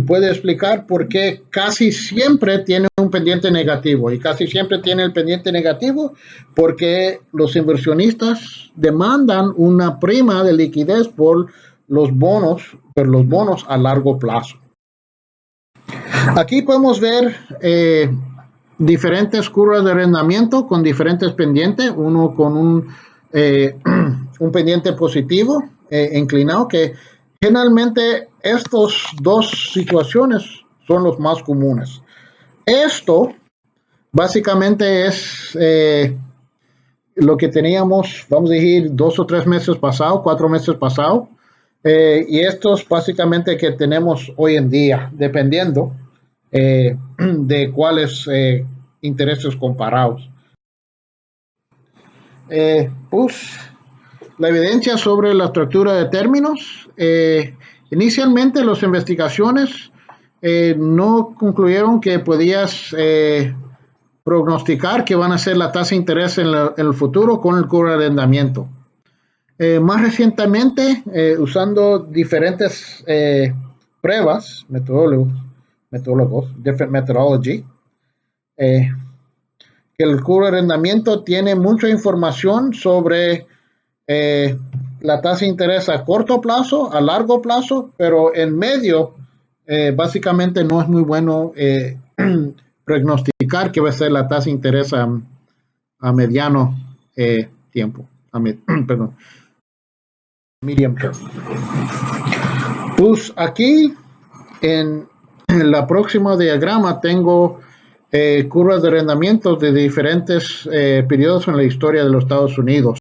puede explicar por qué casi siempre tiene un pendiente negativo. Y casi siempre tiene el pendiente negativo porque los inversionistas demandan una prima de liquidez por los bonos a largo plazo. Aquí podemos ver diferentes curvas de arrendamiento con diferentes pendientes, uno con un pendiente positivo inclinado, que generalmente estas dos situaciones son los más comunes. Esto básicamente es lo que teníamos, vamos a decir, 2 o 3 meses pasado, 4 meses pasado, y esto es básicamente que tenemos hoy en día, dependiendo de cuáles intereses comparados. Pues la evidencia sobre la estructura de términos. Inicialmente las investigaciones no concluyeron que podías prognosticar que van a ser la tasa de interés en el futuro con el curva de arrendamiento. Más recientemente, usando diferentes pruebas, different methodology, que el curva de arrendamiento tiene mucha información sobre la tasa de interés a corto plazo, a largo plazo, pero en medio básicamente no es muy bueno prognosticar que va a ser la tasa de interés a mediano tiempo, perdón, medium term. Pues aquí en la próxima diagrama tengo curvas de arrendamientos de diferentes periodos en la historia de los Estados Unidos.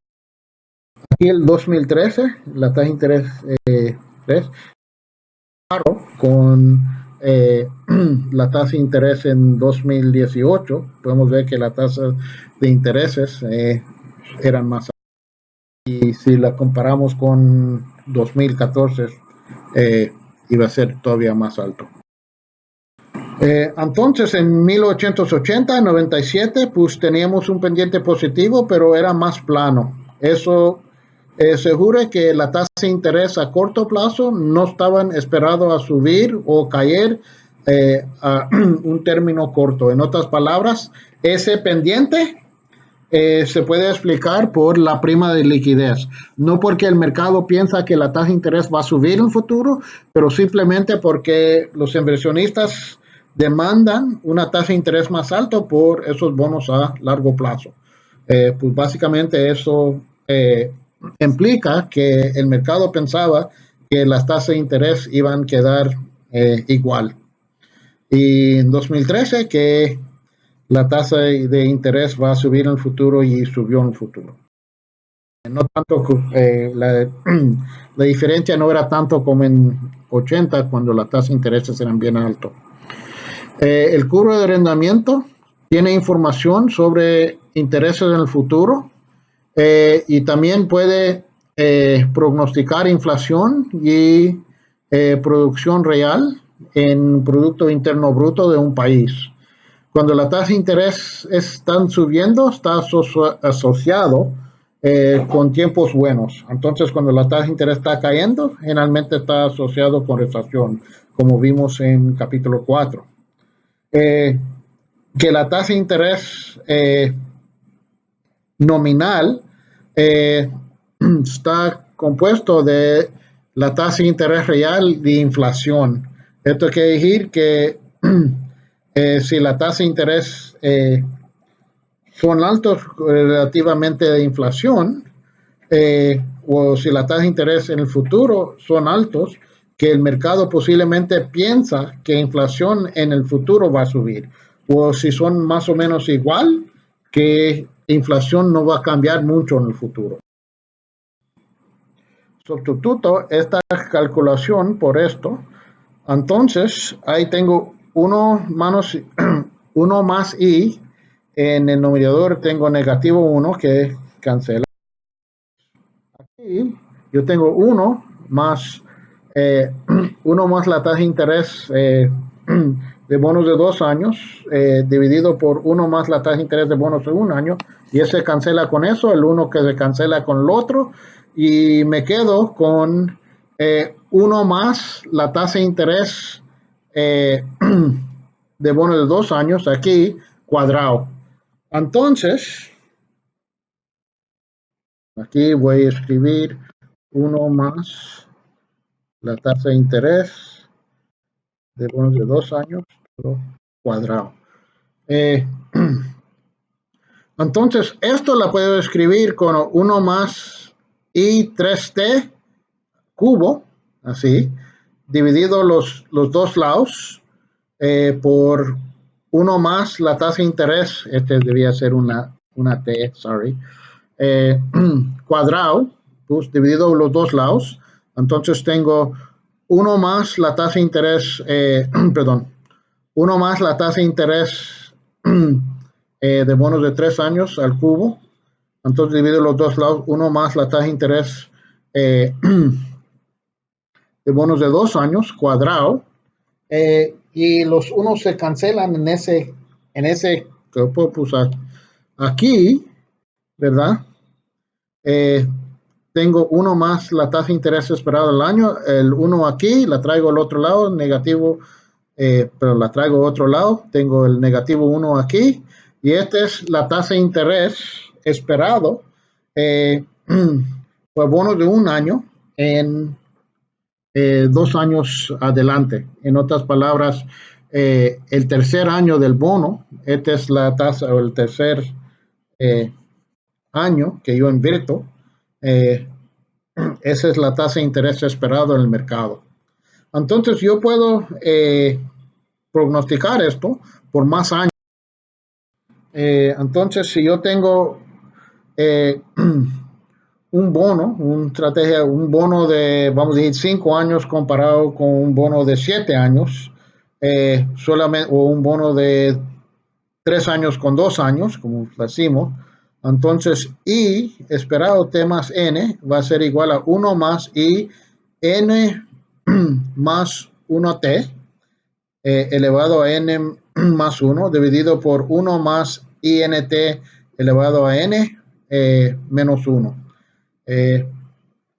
Aquí el 2013, la tasa de interés 3, con la tasa de interés en 2018, podemos ver que la tasa de intereses eran más altas. Y si la comparamos con 2014, iba a ser todavía más alto. Entonces, en 1880, 97, pues teníamos un pendiente positivo, pero era más plano. Eso asegura que la tasa de interés a corto plazo no estaban esperados a subir o caer a un término corto. En otras palabras, ese pendiente se puede explicar por la prima de liquidez, no porque el mercado piensa que la tasa de interés va a subir en el futuro, pero simplemente porque los inversionistas demandan una tasa de interés más alta por esos bonos a largo plazo. Pues básicamente eso implica que el mercado pensaba que las tasas de interés iban a quedar igual. Y en 2013 que la tasa de interés va a subir en el futuro y subió en el futuro. No tanto, la diferencia no era tanto como en 80 cuando las tasas de intereses eran bien altos. El curvo de arrendamiento tiene información sobre intereses en el futuro y también puede prognosticar inflación y producción real en Producto Interno Bruto de un país. Cuando la tasa de interés están subiendo, está asociado con tiempos buenos. Entonces, cuando la tasa de interés está cayendo, generalmente está asociado con recesión, como vimos en capítulo 4. Que la tasa de interés nominal está compuesto de la tasa de interés real de inflación. Esto quiere decir que si la tasa de interés son altos relativamente de inflación, o si la tasa de interés en el futuro son altos, que el mercado posiblemente piensa que inflación en el futuro va a subir, o si son más o menos igual, que inflación no va a cambiar mucho en el futuro. Sustituto esta calculación por esto, entonces ahí tengo uno más i, en el numerador tengo negativo 1 que cancela. Aquí yo tengo 1 más, uno más la tasa de interés de bonos de 2 años, dividido por 1 más la tasa de interés de bonos de 1 año, y ese cancela con eso, el 1 que se cancela con el otro, y me quedo con 1 más la tasa de interés de bonos de 2 años aquí cuadrado. Entonces, aquí voy a escribir 1 más la tasa de interés de bonos de 2 años cuadrado. Entonces, esto la puedo escribir con 1 más i3t cubo, así, dividido los dos lados por 1 más la tasa de interés, este debía ser una t, sorry, cuadrado, pues dividido los dos lados. Entonces tengo 1 más la tasa de interés, perdón, 1 más la tasa de interés de bonos de 3 años al cubo. Entonces divido los dos lados, 1 más la tasa de interés de bonos de 2 años cuadrado. Y los unos se cancelan en ese que puedo usar aquí, ¿verdad? Tengo 1 más la tasa de interés esperada del año, el 1 aquí, la traigo al otro lado, negativo, pero la traigo al otro lado, tengo el negativo 1 aquí, y esta es la tasa de interés esperado por bonos de 1 año en 2 años adelante. En otras palabras, el tercer año del bono, esta es la tasa, o el tercer año que yo invierto, esa es la tasa de interés esperado en el mercado. Entonces yo puedo prognosticar esto por más años. Entonces si yo tengo un bono, un bono de, vamos a decir, 5 años comparado con un bono de 7 años, solamente, o un bono de 3 años con 2 años, como decimos. Entonces, I esperado T más N va a ser igual a 1 más I N más 1T elevado a N más 1 dividido por 1 más INT elevado a N menos 1.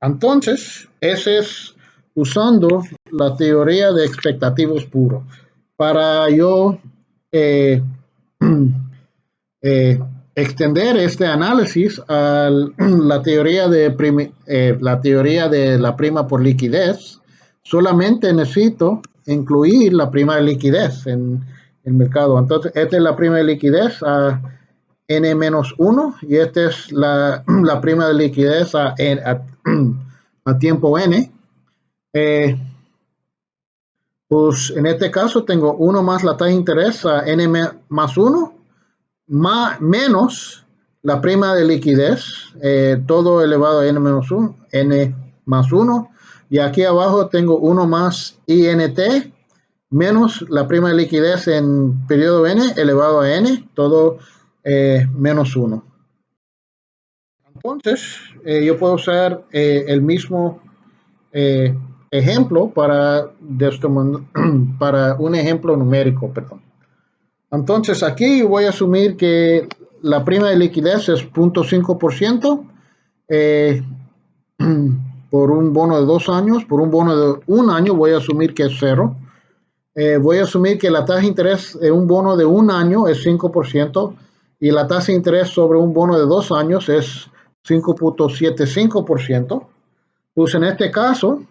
Entonces, ese es usando la teoría de expectativos puros. Para yo eh, eh, extender este análisis a la teoría de la prima por liquidez, solamente necesito incluir la prima de liquidez en el mercado. Entonces, esta es la prima de liquidez a n-1 y esta es la prima de liquidez a tiempo n. Pues en este caso tengo 1 más la tasa de interés a n más 1 menos la prima de liquidez, todo elevado a n menos 1, n más 1. Y aquí abajo tengo 1 más INT menos la prima de liquidez en periodo n elevado a n, todo menos 1. Entonces, yo puedo usar el mismo ejemplo para un ejemplo numérico, perdón. Entonces, aquí voy a asumir que la prima de liquidez es 0.5% por un bono de 2 años. Por un bono de 1 año voy a asumir que es 0. Voy a asumir que la tasa de interés de un bono de 1 año es 5% y la tasa de interés sobre un bono de 2 años es 5.75%. Pues en este caso,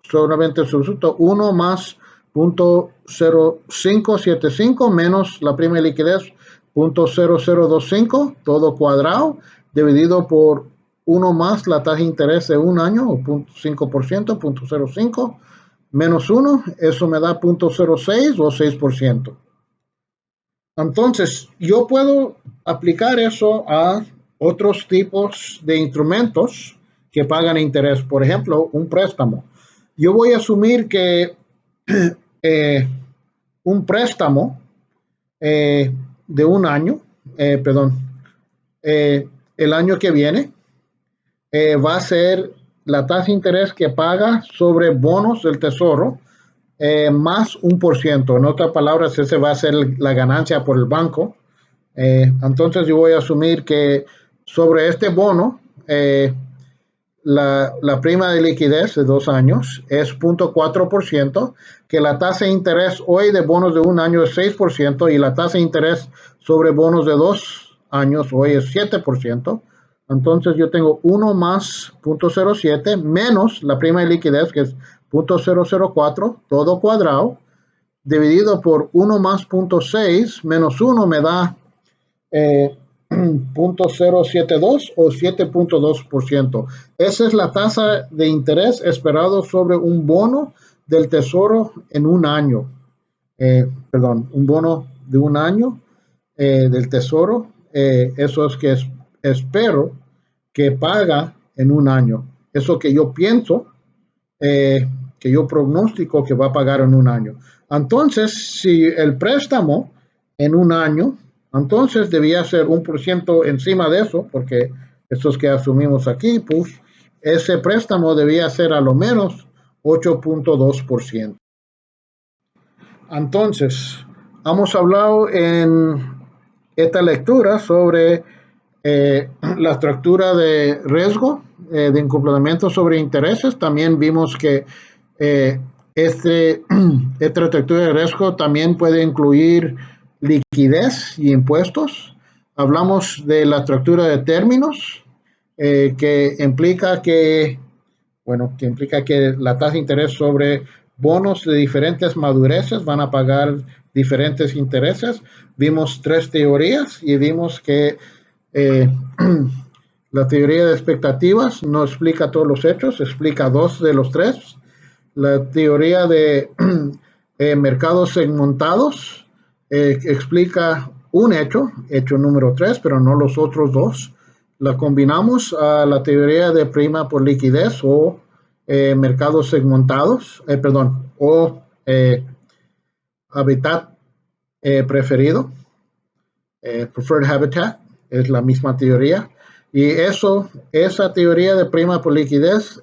solamente sustituto 1 más 0.0575 menos la prima de liquidez 0.0025, todo cuadrado, dividido por 1 más la tasa de interés de 1 año, o 5%, 0.05, menos 1, eso me da 0.06 o 6%. Entonces, yo puedo aplicar eso a otros tipos de instrumentos que pagan interés. Por ejemplo, un préstamo. Yo voy a asumir que un préstamo de 1 año, el año que viene, va a ser la tasa de interés que paga sobre bonos del tesoro más 1%. En otras palabras, ese va a ser la ganancia por el banco. Entonces yo voy a asumir que sobre este bono, la prima de liquidez de 2 años es 0.4%, que la tasa de interés hoy de bonos de 1 año es 6% y la tasa de interés sobre bonos de 2 años hoy es 7%. Entonces yo tengo 1 más 0.07 menos la prima de liquidez que es 0.004, todo cuadrado, dividido por 1 más 0.6 menos 1 me da 0.072 o 7.2%. Esa es la tasa de interés esperado sobre un bono del tesoro en un año. Un bono de 1 año del tesoro. Eso es que espero que paga en 1 año. Eso que yo pienso, que yo pronostico que va a pagar en 1 año. Entonces, si el préstamo en 1 año, entonces debía ser 1% encima de eso, porque estos que asumimos aquí, pues ese préstamo debía ser a lo menos 8.2%. Entonces, hemos hablado en esta lectura sobre la estructura de riesgo de incumplimiento sobre intereses. También vimos que esta estructura de riesgo también puede incluir liquidez y impuestos. Hablamos de la estructura de términos, que implica que la tasa de interés sobre bonos de diferentes madureces van a pagar diferentes intereses. Vimos 3 teorías y vimos que la teoría de expectativas no explica todos los hechos, explica 2 de los 3. La teoría de mercados segmentados explica un hecho número 3, pero no los otros 2. La combinamos a la teoría de prima por liquidez o mercados segmentados, hábitat preferido, preferred habitat, es la misma teoría. Y esa teoría de prima por liquidez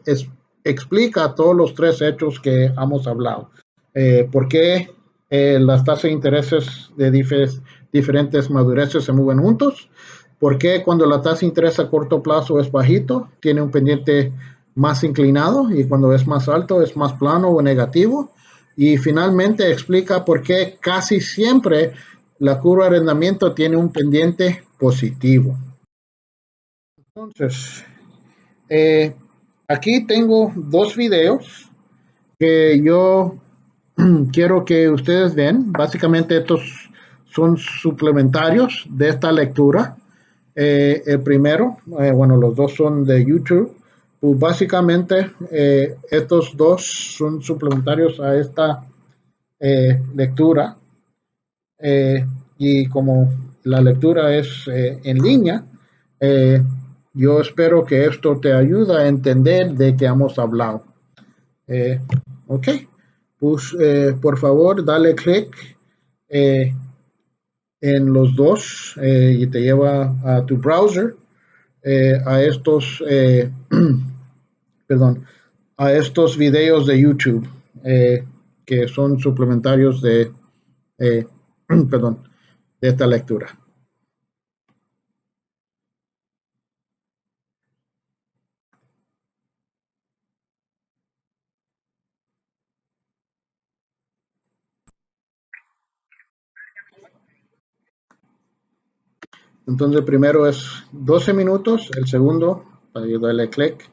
explica todos los tres hechos que hemos hablado. ¿Por qué las tasas de intereses de diferentes madureces se mueven juntos? ¿Por qué cuando la tasa de interés a corto plazo es bajito, tiene un pendiente más inclinado y cuando es más alto es más plano o negativo? Y finalmente explica por qué casi siempre la curva de arrendamiento tiene un pendiente positivo. Entonces, eh, aquí tengo dos videos que yo quiero que ustedes ven. Básicamente estos son suplementarios de esta lectura. El primero, bueno, los dos son de YouTube. Pues básicamente estos dos son suplementarios a esta lectura. eh, y como la lectura es en línea, eh, yo espero que esto te ayude a entender de qué hemos hablado. Eh, ok, pues por favor dale clic eh, en los dos y te lleva a tu browser a estos, perdón, a estos videos de YouTube que son suplementarios de, perdón, de esta lectura. Entonces, el primero es 12 minutos, el segundo, para darle clic,